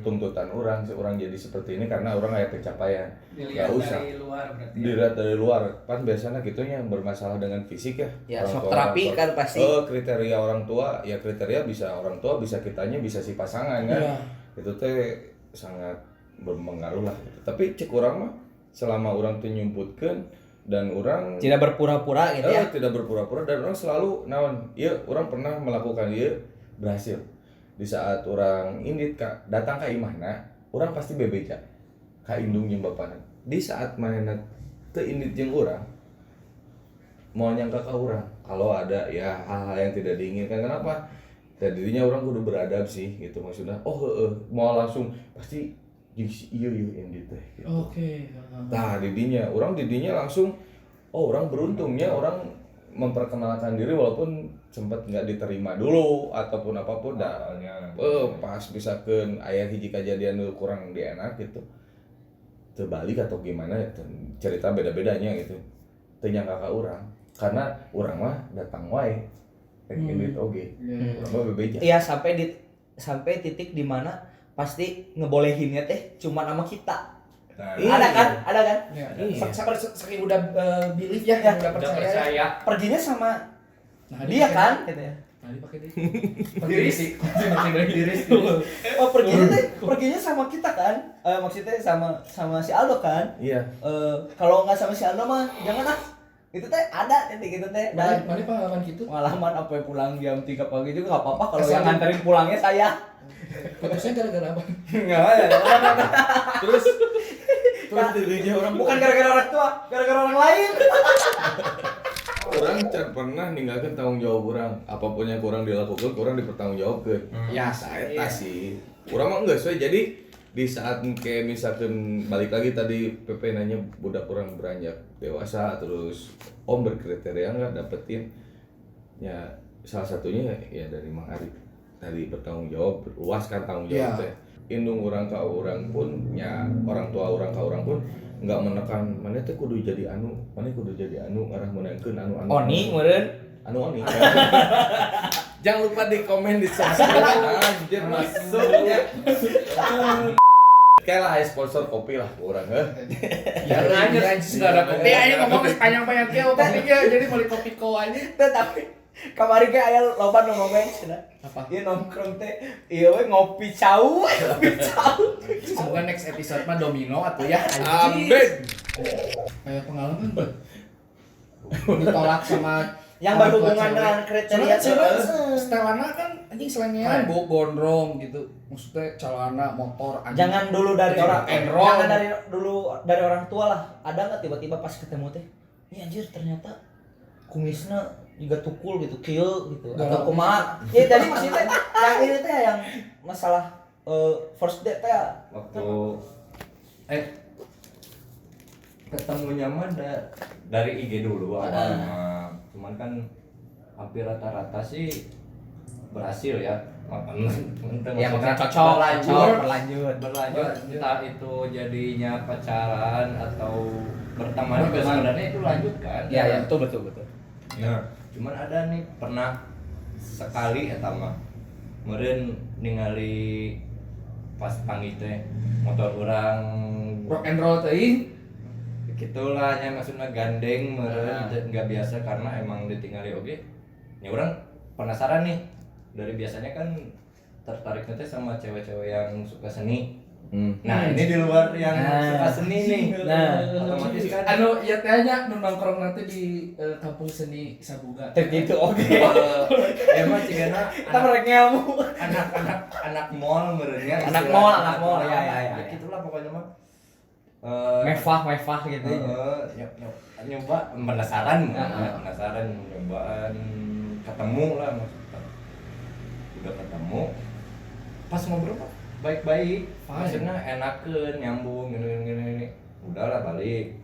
tuntutan orang, si orang jadi seperti ini karena orang kayak pencapaian. Dilihat Gak usah. dari luar berarti. ya. Dilihat dari luar, kan biasanya gitunya yang bermasalah dengan fisik ya. Ya, Orang shock tua- terapi orang tua. kan pasti. Kriteria orang tua, ya kriteria bisa orang tua, bisa kitanya, bisa si pasangan kan. Iya. Itu teh sangat berpengaruh lah. Gitu. Tapi cek orang mah selama orang tuh nyumputkeun dan orang Tidak berpura-pura gitu ya. tidak berpura-pura dan orang selalu naon iya orang pernah melakukan iya berhasil di saat orang indit datang ke imahna orang pasti bebeja ka indung jeung bapana di saat manehna teu indit jeung orang mau nyangka ke orang kalau ada ya hal-hal yang tidak diinginkan kenapa tadinya orang kudu beradab sih gitu maksudnya mau langsung pasti iya indit teh gitu. Oke. Nah didinya langsung orang beruntungnya orang memperkenalkan diri walaupun sempat nggak diterima dulu ataupun apapun pas misalkan ayah hiji kejadian dulu kurang dienak gitu terbalik atau gimana cerita beda-bedanya gitu tanya kakak orang karena orang mah datang wae ini oke orang mah bebeja Iya sampai titik di mana pasti ngebolehinnya teh cuma sama kita. Nah, Ada kan? Ya, Iya. saking udah belief ya, yang udah udah percaya. percaya. Perginya sama Nah, dia dipakai kan deh. gitu ya. Nah, dipakai deh. Diri sih. Diri sih. Oh perginya sama kita kan? Maksudnya sama si Aldo kan? iya Kalau nggak sama si Aldo mah jangan ah. Itu teh ada titik itu teh. Dan Mana pengalaman gitu? pengalaman apa pulang jam 3 pagi juga nggak apa-apa kalau Asal yang nganterin pulangnya saya. Putusnya gara-gara apa? Enggak ada. terus didinya orang Bukan gara-gara orang tua, gara-gara orang lain. orang can pernah ninggalkan tanggung jawab orang apapun yang kurang dilakukan kurang dipertanggungjawabkan ya saya sih kurang mah enggak sesuai jadi di saat kayak misalkan balik lagi tadi PP nanya budak kurang beranjak dewasa terus om berkriteria nggak dapetin ya salah satunya ya dari Mang Arif tadi bertanggung jawab luaskan tanggung jawab teh indung orang ke orang pun ya orang tua orang ke orang pun nggak menekan mana teh kudu jadi anu ngarah menaikeun anu Oni meureun. Oni jangan lupa di komen di subscribe anjir masuknya kayak lah sponsor kopi lah orang Ya aja sudah ada kopi aja ngomong sepanjang-panjang kieu kopinya jadi beli kopi ko aja. Tapi kamari ge aya loba nu ngomong cenah. Apa? Ieu nongkrong teh ieu we ngopi cau. Semoga next episode mah domino atuh ya. amin Kayak pengalaman Bang. Ditolak sama Yang orang tua berhubungan cewek. dengan kriteria Soalnya cewek. setelana kan anjing selengean gondrong gitu. Maksudnya celana motor anjing. Jangan dulu dari orang and roll. jangan dari orang tua lah. Ada nggak tiba-tiba pas ketemu teh? Ini anjir ternyata kumisnya juga tukul gitu, kieu gitu. Atau kumaha? Ya tadi maksudnya yang ini teh yang masalah first date teh. Waktu ketemunya mah dari IG dulu awalnya. Cuman kan hampir rata-rata sih berhasil ya. Ya makanya cocok berlanjut entah itu jadinya pacaran atau berteman juga sebenarnya itu lanjut kan. Ya betul. Nah, cuman ada nih pernah sekali eta mah meureun ningali pas panggil teh motor orang rock and roll teuing. gitulah nya maksudnya gandeng meureun nggak biasa karena emang ditinggali oge. Ya orang penasaran nih. Dari biasanya kan tertariknya teh sama cewek-cewek yang suka seni. Nah, ini di luar yang suka seni nih. Nah, otomatis kan Anu ya tehnya nu nongkrong nanti di kampung seni Sabuga. teh gitu oke. emang cigana Kita merek ngelmu. anak mall meureunnya. Anak istilah mall, ya. Ya gitulah pokoknya mah. Mewah gitu ya. Nyoba penasaran nyobaan ketemu lah maksudnya udah ketemu pas ngobrol Pak baik-baik maksudnya enakeun nyambung gini udahlah balik.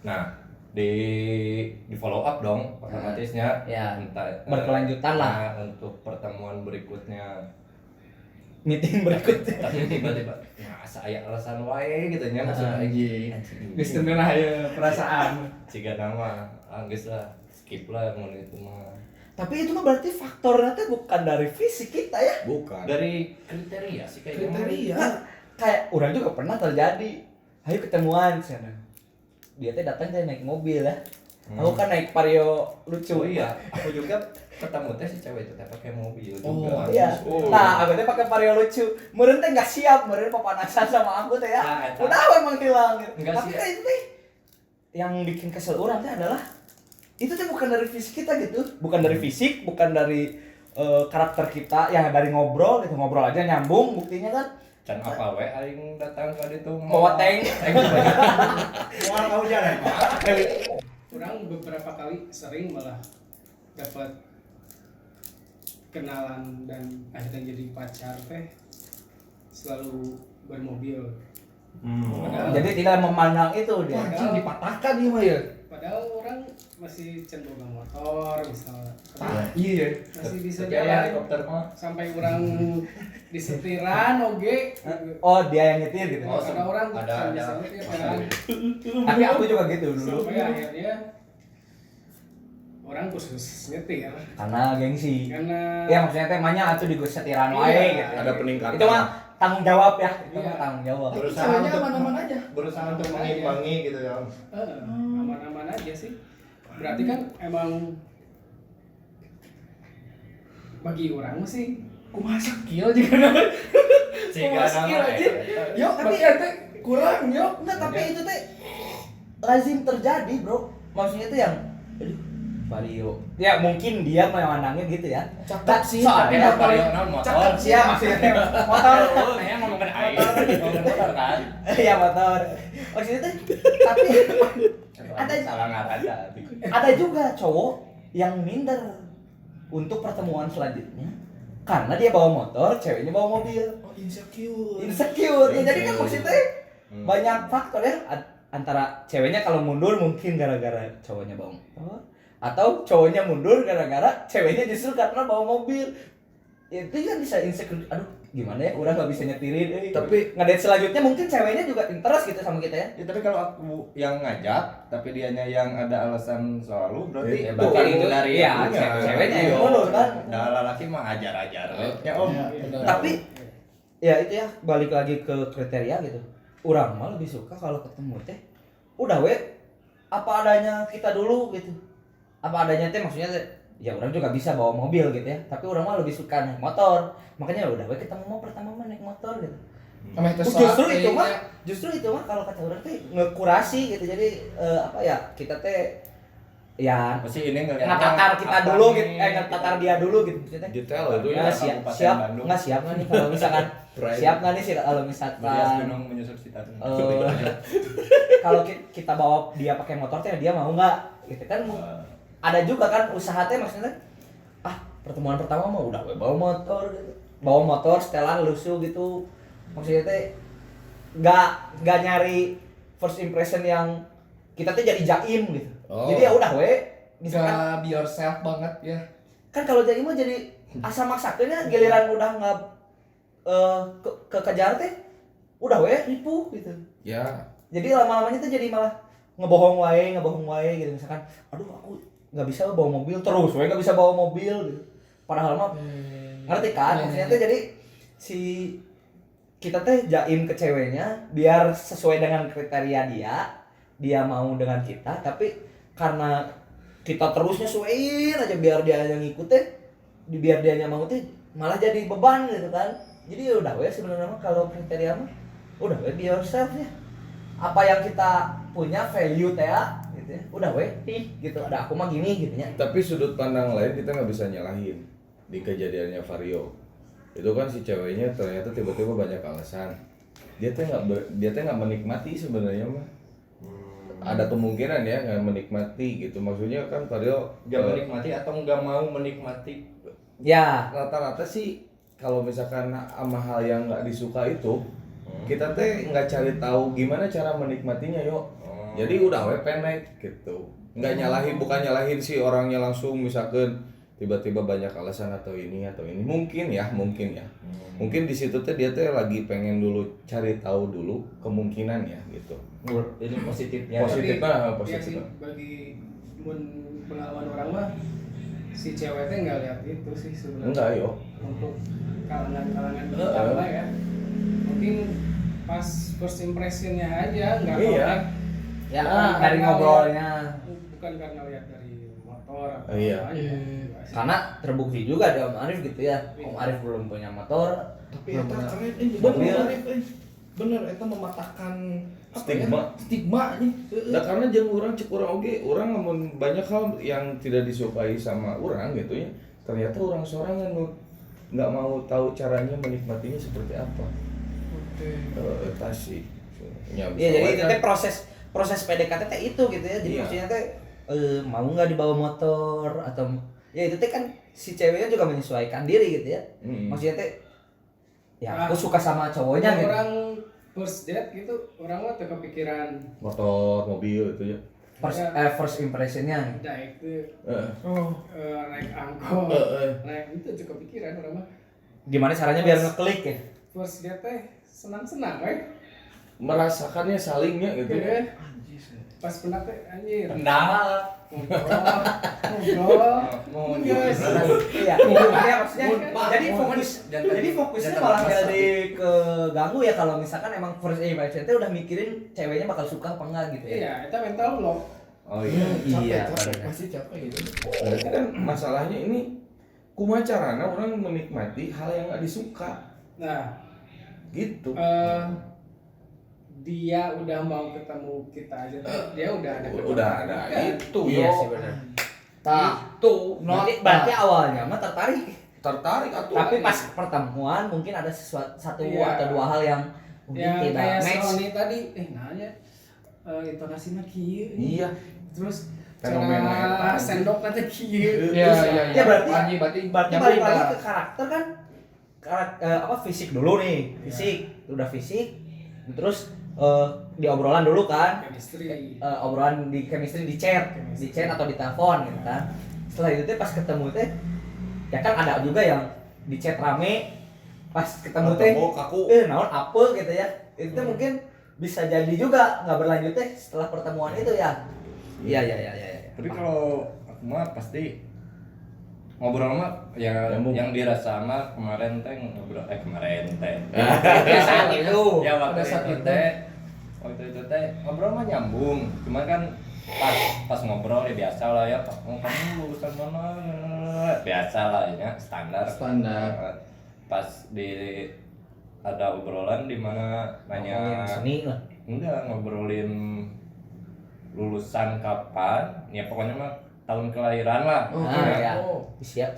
Nah di follow up dong otomatisnya Ya, entah berkelanjutan lah. untuk pertemuan berikutnya Meeting berikutnya. tapi tiba-tiba masa aya alasan wae gitu nya maksudnya anjing Geus teu ngeunah aya perasaan. ciga nama geus lah skip lah mun itu mah Tapi itu mah berarti faktornya teh bukan dari fisik kita ya. bukan dari kriteria sih kayaknya Kriteria. Nah, kayak orang juga pernah terjadi. Ayo ketemuan sana. Dia teh datang teh naik mobil ya. Aku kan naik Vario lucu. Oh iya, aku juga ketemu teh si cewek itu teh pakai mobil juga. Iya. Oh. Nah, aku teh pakai Vario lucu. Meureun teh enggak siap, meureun papanasan sama aku teh ya. Nah, eta. Udah memang hilang gitu. Nggak Tapi siap. teh itu teh yang bikin kesel orang teh adalah itu teh bukan dari fisik kita gitu, bukan dari fisik, bukan dari karakter kita, yang dari ngobrol gitu, ngobrol aja nyambung, buktinya kan Can apa we aing datang ka ditu bawa tank. Mau kau jalan. Kurang beberapa kali sering malah dapat kenalan dan akhirnya jadi pacar teh selalu bermobil. Padahal, Jadi tidak memandang itu dia. Anjing dipatahkan nih mah ya. padahal orang masih cenderung motor misalnya. Iya. Masih bisa Kayak jalan helikopter mah. sampai orang disetiran oge. Oh, dia yang nyetir gitu. Oh, Ada orang ada, bisa ada. nyetir kan. Tapi aku juga gitu dulu. Sampai akhirnya orang khusus nyetir Karena gengsi. karena Ya maksudnya temanya atuh di setiran Iya. wae gitu. Ada peningkatan. Itu mah tanggung jawab ya. Itu Iya. mah tanggung jawab. Berusaha Ceweknya untuk aman-aman aja. berusaha untuk mengimbangi gitu ya. aman-aman aja sih. Berarti kan emang bagi orang sih kumaha skill juga Sehingga skill nama aja. Yuk, tapi ente kurang yuk. Enggak, tapi itu teh lazim terjadi, Bro. Maksudnya itu yang aduh, Vario. Ya mungkin dia memandangnya gitu ya. Cakep sih, Soalnya tapi apa ya? motor. cakep sih ya maksudnya teh. Motor. Saya ngomongin air, ngomongin motor kan. Iya motor. Maksudnya teh tapi Ada salah ngarada. ada juga cowok yang minder untuk pertemuan selanjutnya karena dia bawa motor, ceweknya bawa mobil. Oh, insecure. Insecure. Ya, jadi kan maksudnya banyak faktor ya antara ceweknya kalau mundur mungkin gara-gara cowoknya bawa motor atau cowoknya mundur gara-gara ceweknya justru karena bawa mobil. Itu kan bisa insecure. Aduh, gimana ya? Orang nggak bisa nyetirin. Tapi- ngedate selanjutnya mungkin ceweknya juga interest gitu sama kita ya. Ya, tapi kalau aku yang ngajak, tapi dianya yang ada alasan selalu, berarti Ya, bukan itu dari iya, akunya. ceweknya yang Iya. mundur kan. Nah, laki mah ajar-ajar. Ya om. Benar. Tapi ya itu ya balik lagi ke kriteria gitu. Urang mah lebih suka kalau ketemu teh udah we apa adanya kita dulu gitu. Apa adanya teh maksudnya teh, ya orang juga bisa bawa mobil gitu ya. Tapi orang mah lebih suka naik motor. Makanya udah we ketemu mau pertama mah naik motor gitu. Sama itu Justru itu mah kalau kata orang teh ngekurasi gitu. Jadi apa ya kita teh ya Pasti ini ngeliatnya ngetatar kita apa dulu nih? gitu, ngetatar dia dulu gitu maksudnya. Detail itu Ya, ya. siap, Kabupaten siap, Bandung. nggak siap nggak nih kalau misalkan Pride. siap nggak nih sih kalau Melihat misalkan gunung menyusur Citarum. kalau kita bawa dia pakai motor teh dia mau nggak gitu kan ada juga kan usaha teh maksudnya pertemuan pertama mah udah we bawa motor gitu. Bawa motor setelan lusuh gitu maksudnya teh nggak nyari first impression yang kita tuh jadi jaim gitu. Oh. Jadi ya udah we misalkan Gak be yourself banget ya. kan kalau jaim mah jadi asa maksakeunnya giliran udah nggak kekejar teh udah we ripuh gitu. Ya. Jadi lama-lamanya tuh jadi malah ngebohong wae gitu misalkan aduh aku nggak bisa bawa mobil terus we nggak bisa bawa mobil gitu. Padahal mah ngerti kan maksudnya tuh jadi si kita teh jaim ke ceweknya biar sesuai dengan kriteria dia mau dengan kita tapi karena kita terus nyesuaiin aja biar dia yang ngikut teh biar dia yang mau teh malah jadi beban gitu kan jadi ya udah we sebenarnya mah kalau kriteria mah udah we be yourself ya apa yang kita punya value teh ya gitu ya udah we gitu ada aku mah gini gitu ya Tapi sudut pandang lain kita nggak bisa nyalahin di kejadiannya Vario. Itu kan si ceweknya ternyata tiba-tiba banyak alasan. Dia teh nggak menikmati sebenarnya mah. Ada kemungkinan ya nggak menikmati gitu. Maksudnya kan Vario Gak menikmati atau nggak mau menikmati. ya rata-rata sih kalau misalkan sama hal yang nggak disuka itu kita teh nggak cari tahu gimana cara menikmatinya yuk. Jadi udah we pendek gitu. Nggak nyalahin bukan nyalahin si orangnya langsung misalkan tiba-tiba banyak alasan atau ini mungkin ya mungkin di situ teh dia teh lagi pengen dulu cari tahu dulu kemungkinan ya gitu. Ini positifnya. Positif Tapi, lah, ya positif sih, lah. bagi pengalaman orang mah si cewek teh nggak lihat itu sih sebenarnya Enggak yo. untuk kalangan pertama ya mungkin pas first impressionnya aja nggak Iya. connect. ya Bukan dari karena ngobrolnya bukan bukan karena lihat dari motor atau Iya. apa aja. Biasa. Karena terbukti juga di Om Arif gitu ya. Om Arif belum punya motor, Tapi belum eta punya keren mobil. bener eta mematahkan apa Stigma. ya? Stigma nih. Nah, karena jeung urang cek urang oge, urang namun banyak hal yang tidak disukai sama urang gitu ya. Ternyata orang sorangan nu nggak mau tahu caranya menikmatinya seperti apa. Oke. Eta sih. Ya, Iya, jadi itu soalnya teh proses PDKT teh itu gitu ya. Jadi Iya. maksudnya teh mau nggak dibawa motor atau ya itu teh kan si ceweknya juga menyesuaikan diri gitu ya. Maksudnya teh ya aku suka sama cowoknya gitu. Orang first date gitu, orang mah tuh kepikiran motor, mobil itu ya. First impressionnya. naik tuh Oh. naik angkot, Eh. naik itu juga kepikiran orang mah. Gimana caranya biar ngeklik ya? First date teh senang-senang kan? Merasakannya salingnya gitu ya. Pas pernah teh anjir. Kendal. Ngobrol. Mau Yes. Iya. Iya maksudnya jadi fokusnya malah jadi keganggu ya kalau misalkan emang first impression teh udah mikirin ceweknya bakal suka apa enggak gitu ya. Iya, itu mental block. Oh iya. Capek, bener. pasti capek gitu. Berarti kan masalahnya ini kumaha carana orang menikmati hal yang gak disuka Nah, gitu. dia udah mau ketemu kita aja tuh, dia udah ada Udah ada itu Iya yo. sih benar. Itu Berarti awalnya mah tertarik. tertarik atuh. Tapi pas pertemuan mungkin ada satu Iya. atau dua hal yang mungkin yang tidak kayak si match. Oni tadi nanya intonasinya kieu Iya. terus Fenomena cara eta. sendok nanti kieu Iya, Terus, iya, Ya berarti berarti balik lagi ke karakter kan. Apa fisik dulu nih, fisik udah fisik, terus di obrolan dulu kan, chemistry obrolan di chemistry di chat atau di telepon gitu kan. Setelah itu teh pas ketemu teh, ya kan ada juga yang di chat rame, pas ketemu teh, kaku. naon apa gitu ya, itu teh mungkin bisa jadi juga nggak berlanjut teh setelah pertemuan itu ya. Iya. Tapi kalau aku mah pasti ngobrol mah yang dirasa mah kemarin teh ngobrol kemarin teh. Saat itu. Ya waktu Pada saat itu itu. teh ngobrol mah nyambung. Cuman kan pas ngobrol ya biasa lah ya. Kamu lulusan mana? Biasa lah ya standar. Pas di ada obrolan di mana nanya Seni lah. enggak ngobrolin lulusan kapan ya pokoknya mah tahun kelahiran lah. Ya. Oh. Siap.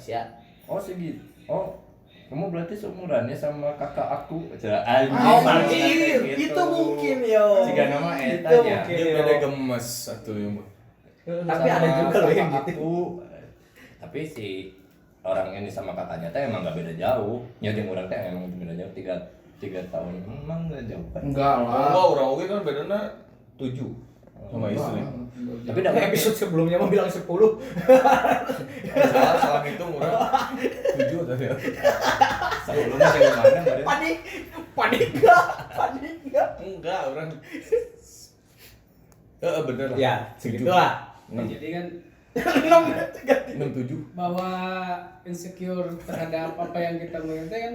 Oh segitu. Oh kamu berarti seumurannya sama kakak aku. Oh, anjir, itu mungkin yo. Jika nama eta Itu nya. mungkin. Dia beda gemes satu yang. Tapi ada juga loh yang gitu. Aku, tapi si orang ini sama kakaknya teh emang gak beda jauh. Ya jeung urang teh emang beda jauh 3 tahun. Emang gak jauh kan. Enggak lah. Enggak, orang oge kan bedana 7 sama istri. Tapi dapat Episode sebelumnya mah bilang 10. Salah ngitung orang 7 tadi. sebelumnya dari mana baru. Panik enggak? Enggak, orang. Bener lah. Ya, segitulah. jadi kan 6 7. bahwa insecure terhadap apa yang kita melihat kan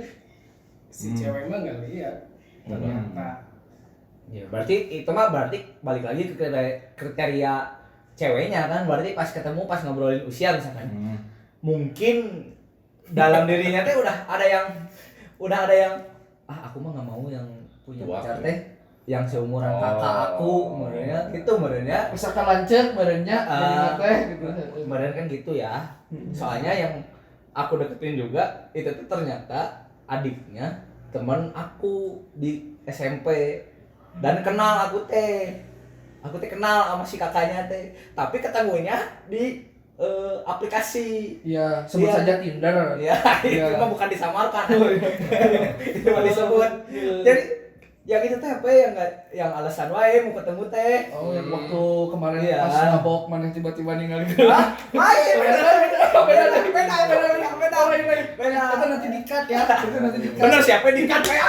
si cewek mah nggak lihat ternyata Ya, berarti itu mah balik lagi ke kriteria ceweknya kan. Berarti pas ketemu pas ngobrolin usia misalkan. Mungkin dalam dirinya teh udah ada yang aku mah nggak mau yang punya Tua. pacar teh yang seumuran kakak aku, merenya gitu merenya. Misalkan lancar merenya teh gitu. Kemarin kan gitu ya. Soalnya yang aku deketin juga itu tuh ternyata adiknya teman aku di SMP dan kenal aku teh kenal sama si kakaknya teh, tapi ketemunya di aplikasi. Iya, sebut Iya. saja Tinder. Ya itu Iya. mah bukan disamarkan. Itu mah disebut. Jadi yang itu teh apa ya, yang alasan wae mau ketemu teh. Oh, yang waktu kemarin Iya. pas mabok mana tiba-tiba ninggalin. Hah? Main beda. Itu nanti di-cut ya. Itu nanti di-cut. Bener siapa yang di-cut ya?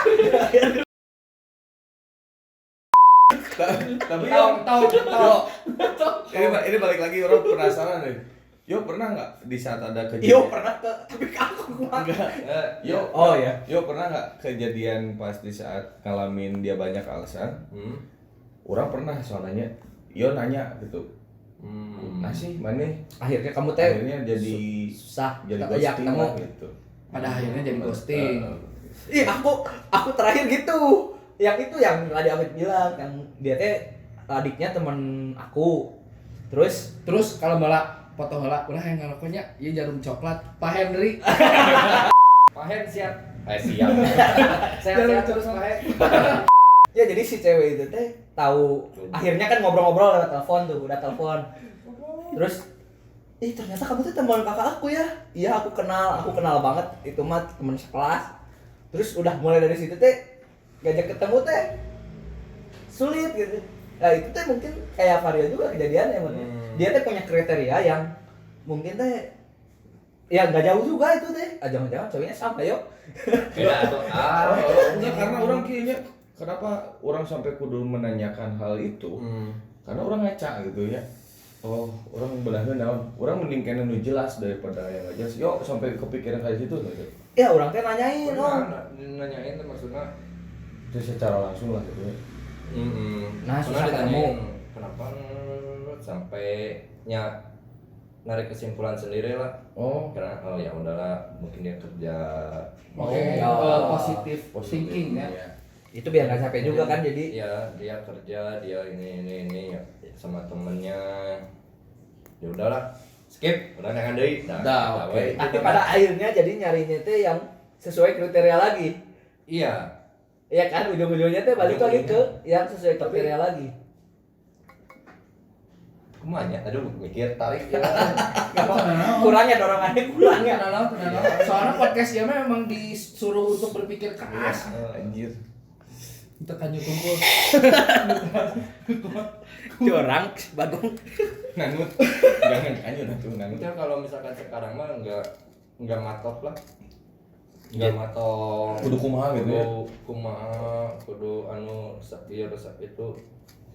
Tapi Tahu. ini balik lagi orang penasaran deh. Yo pernah nggak di saat ada kejadian? Yo pernah ke tapi aku mah. Yo, Oh ya. Yo pernah nggak kejadian pas di saat ngalamin dia banyak alasan? Orang pernah soalnya. Yo nanya gitu. Nah sih mana Akhirnya kamu teh akhirnya jadi susah jadi ya ghosting ketemu. lah gitu. Pada akhirnya jadi ghosting. Ih, aku terakhir gitu. Yang itu yang tadi Amit bilang, yang dia teh adiknya teman aku. Terus kalau malah foto heula urang yang ngalakonya ieu jarum coklat Pak Henry. Pahen siap. Siap. Jarum Sehat-sehat terus coklat. Ya jadi si cewek itu teh tahu akhirnya kan ngobrol-ngobrol lewat telepon tuh, udah telepon. Terus ternyata kamu tuh teman kakak aku ya. Iya, aku kenal banget, itu mah teman sekelas. Terus udah mulai dari situ teh ngajak ketemu teh sulit gitu. Nah, itu teh mungkin kayak Varia juga kejadiannya dia teh punya kriteria yang mungkin teh ya nggak jauh juga itu teh. Jangan-jangan ceweknya sama yuk. Beda tuh. Enggak, karena orang kayaknya kenapa orang sampai kudu menanyakan hal itu? Karena orang ngaca gitu ya. Oh, orang benar-benar naon. Orang mending kena nu jelas daripada yang nggak jelas. Yo, sampai kepikiran kayak gitu gitu. Ya orang teh nanyain, Nanyain tuh maksudnya Jadi secara langsung lah gitu ya. Nah, pernah susah ditanyain ketemu. kenapa sampai narik kesimpulan sendiri lah. Oh, Karena ya udahlah mungkin dia kerja. Oke, Oh. positif thinking ya. Itu biar nggak capek juga kan, jadi Iya, dia kerja, dia ini ya, sama temennya. Ya udahlah, skip, udah jangan deui. Dah, oke. tapi pada akhirnya jadi nyarinya teh yang sesuai kriteria lagi. Iya. Ya kan, ujung-ujungnya teh balik lagi ke yang sesuai kriteria lagi. Kumanya, aduh mikir tarik ya. Kurangnya dorongannya kurangnya. Kenal. Soalnya podcast dia memang disuruh untuk berpikir keras. anjir. Tekan kumpul. Itu orang Bagong. Nanut. Jangan anjir atuh nanut. Mungkin kalau misalkan sekarang mah enggak matok lah. Enggak matok. Kudu kumaha gitu ya. Kumaha, kudu anu resep ieu resep itu.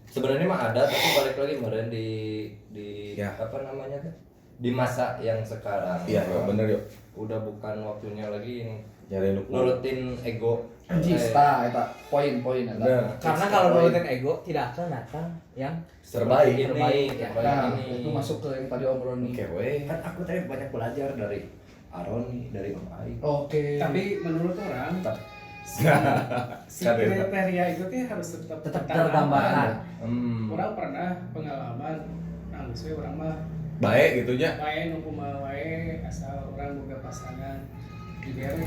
Sebenarnya mah ada tapi balik lagi kemarin di Ya. apa namanya tuh? Di masa yang sekarang. Iya, bener yuk. Udah bukan waktunya lagi Nyari nu nurutin ego. Anjis, eta poin-poin eta. Bener. Karena kalau nurutin ego tidak akan datang yang Terbaik. ini, Terbaik, ya. terbaik Nah, ini. itu masuk ke yang tadi obrolan nih. Oke, weh. Kan aku tadi banyak belajar dari Aron nih, dari Om Ai. Oke. Tapi menurut orang si Kadang. kriteria itu teh harus tetap tergambarkan. Orang pernah pengalaman we orang mah Baik gitu nya. wae nu kumaha wae asal orang boga pasangan dibere.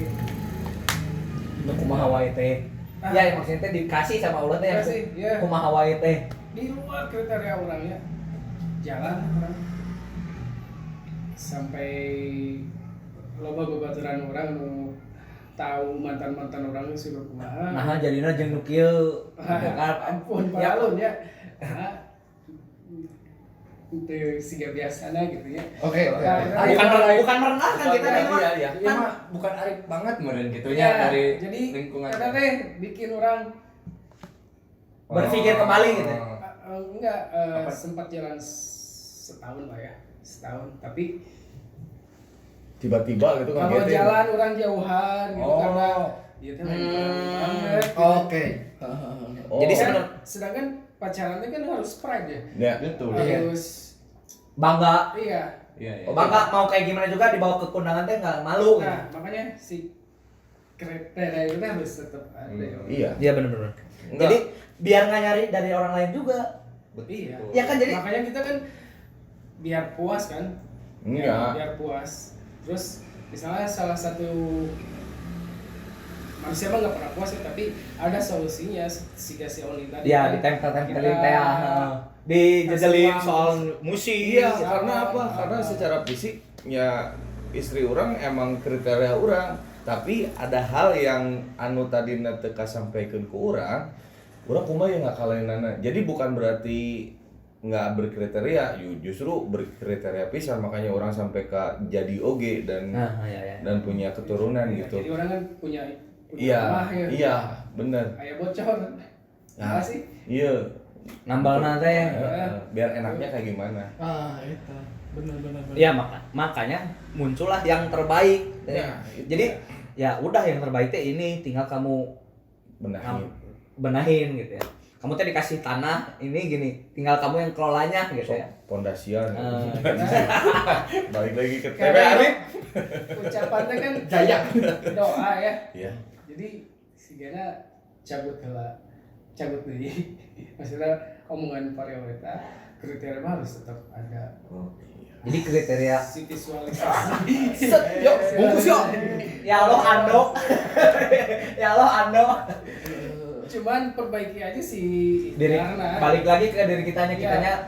Untuk kumaha wae teh. Ya, maksudnya teh dikasih sama Allah teh yang Dikasih, ya. kumaha wae teh. Di luar kriteria orangnya jalan orang sampai loba babaturan orang nu tahu mantan-mantan orang sudah kumaha. Nah, jadinya jeung nu kieu. Ampun Ya. palun ya. Itu siga biasana gitu ya. Oke. Bukan merendahkan kita nih mah. Iya, mah bukan arif banget meren gitu Ya, ya dari jadi lingkungan. karena teh bikin orang Berpikir kembali gitu. enggak Apa? sempat jalan setahun lah ya, setahun. Tapi Tiba-tiba gitu kalau ngagetin. jalan orang jauhan gitu Oh. karena dia tuh lagi banget. gitu. Oke. Oh. Jadi Kan, sebenarnya sedangkan pacarannya kan harus pride ya. Ya. betul. Harus bangga. iya. Iya, iya. Bangga mau kayak gimana juga dibawa ke kondangan teh enggak malu. Nah, makanya si kriteria itu kan harus tetap ada. Iya. Iya benar-benar. Enggak. Jadi biar nggak nyari dari orang lain juga. Betul. Iya. Ya kan jadi Makanya kita kan biar puas kan. Enggak. Biar puas. Terus misalnya salah satu manusia mah nggak pernah puas ya, tapi ada solusinya si kasih Oli tadi. ya kan. ditempel-tempelin Kita teh dijejelin kasih soal uang. musik. Iya, Iya, karena apa? iya. Karena secara fisik ya istri orang emang kriteria orang, tapi ada hal yang anu tadi teka sampaikan ke orang kumaha yang nggak kalahinana. Jadi bukan berarti nggak berkriteria, justru berkriteria pisan, makanya orang sampai ke jadi oge dan Nah, ya. dan punya keturunan Ya, gitu. Jadi orang kan punya Iya, rumah ya. iya, bener. Kayak bocor. Nah, Nah, sih. iya. Nambal teh. Biar enaknya kayak gimana? Itu. Benar. Ya makanya muncullah yang terbaik. Ya, itu. Jadi ya udah yang terbaik teh ini tinggal kamu Benahin. benahin gitu ya. kamu teh dikasih tanah ini gini, tinggal kamu yang kelolanya gitu ya. Pondasian. Eh. Balik lagi ke TB Karena Arif. ucapannya kan Jaya. doa ya. Iya. Jadi si Gana cabut deui. Maksudnya omongan Pariweta kriteria mah harus tetap ada. Jadi kriteria Si visualisasi. Set, yuk, bungkus yuk. ya Allah Ando. Ya Allah Ando. Cuman perbaiki aja si Diri karena balik lagi ke diri kitanya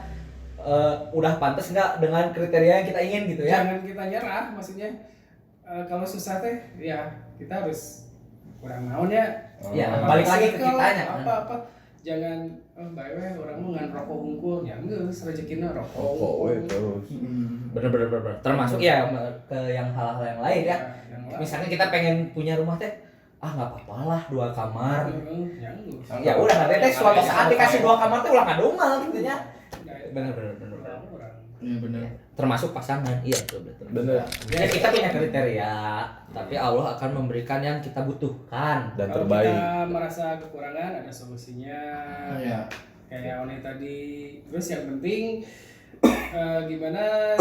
udah pantas nggak dengan kriteria yang kita ingin gitu ya. jangan kita nyerah, maksudnya kalau susah teh ya kita harus kurang naon ya. Ya, Oh. balik lagi ke Circle, kitanya. apa jangan bae we orang mah ngan rokok hungkul ya geus rezekina rokok. Rokok we terus. Bener. Termasuk ya ke yang hal-hal yang lain ya. Yang lain. Misalnya kita pengen punya rumah teh, nggak apa-apa lah 2 kamar. Ya geus. Ya udah nanti teh suatu saat dikasih 2 kamar teh ulah ngadongal gitu nya. Bener. Orang. Iya benar. Termasuk pasangan, iya betul. Bener. Ya kita punya kriteria, tapi Allah akan memberikan yang kita butuhkan. Dan Kalau terbaik. kita merasa kekurangan ada solusinya. Iya. Kayak Oni tadi. Terus yang penting gimana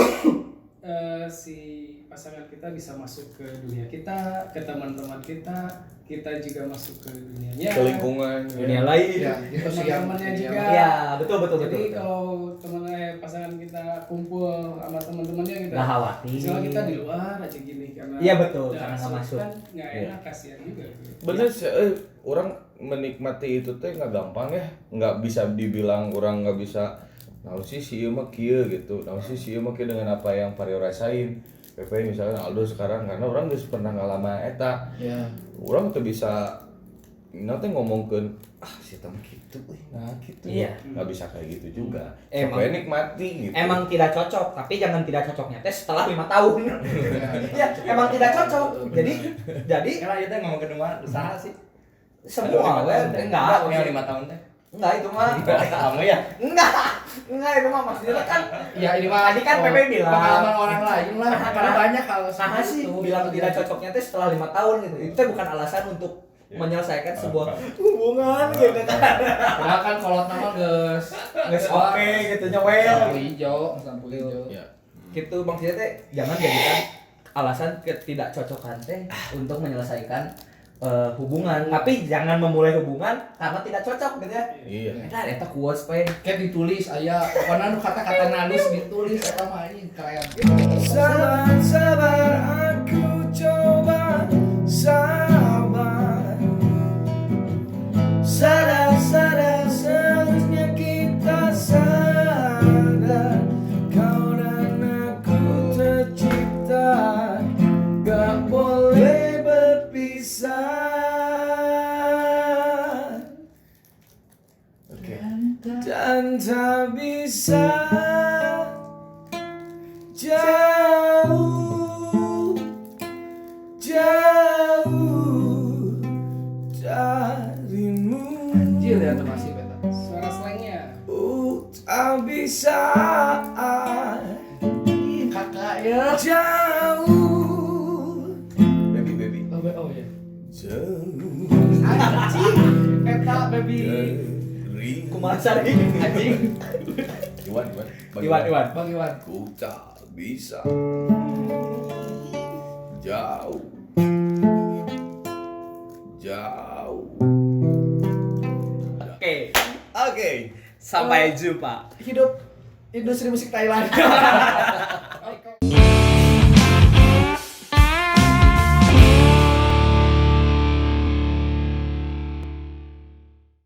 si pasangan kita bisa masuk ke dunia kita, ke teman-teman kita juga masuk ke dunianya. Ke lingkungan. Dunia lain. Iya, itu sih yang Teman-temannya yang- juga. Iya, betul. Jadi kalau pasangan kita kumpul sama teman-temannya kita, Nggak khawatir. misalnya kita di luar aja gini karena Iya, betul, udah karena nggak asup masuk. kan nggak Iya. enak, kasihan juga. Bener sih, orang menikmati itu teh nggak gampang ya, nggak bisa dibilang orang nggak bisa. Nah sih si ieu mah kieu gitu, nah sih si ieu mah kieu dengan apa yang Vario rasain. PP misalkan Aldo sekarang karena orang geus pernah ngalama eta, Iya. orang tuh bisa nanti ngomongkeun si tamu gitu, nah gitu. Iya. Nggak bisa kayak gitu juga. Emang. Sampai nikmati gitu. Emang tidak cocok, tapi jangan tidak cocoknya teh setelah 5 tahun. Ya, emang tidak cocok. Jadi Karena kita ngomong kedua usaha sih. semua we enggak yang 5 tahun teh. enggak itu mah. Kamu ya. Enggak itu mah maksudnya kan Ya ini mah Tadi kan PP bilang. pengalaman orang lain lah. Karena banyak kalau Nah sih bilang tidak cocoknya teh setelah 5 tahun gitu. Itu teh bukan alasan untuk menyelesaikan sebuah hubungan gitu kan. Karena kan kolot nama geus Nggak oke gitu nya well. lampu hijau, lampu hijau. Ya. Gitu maksudnya teh jangan jadikan alasan ketidakcocokan teh untuk menyelesaikan hubungan, tapi jangan memulai hubungan karena tidak cocok gitu ya. Iya. Eta quotes pe. Kayak ditulis aya pokoknya kata-kata nalus ditulis eta mah anjing keren. Sabar aku coba sabar. Sadar seharusnya kita sadar kau dan aku tercipta gak boleh berpisah. Oke. Dan tak bisa jauh darimu. Anjir ya tuh masih beta. Suara slangnya. Tak bisa Kakak ya. jauh. Baby. Oh ya. Jauh Anjing. Eta baby. dari Kumaha sari anjing. Iwan. Bang Iwan. Ku tak bisa jauh. Oke. Sampai jumpa. Hidup industri musik Thailand.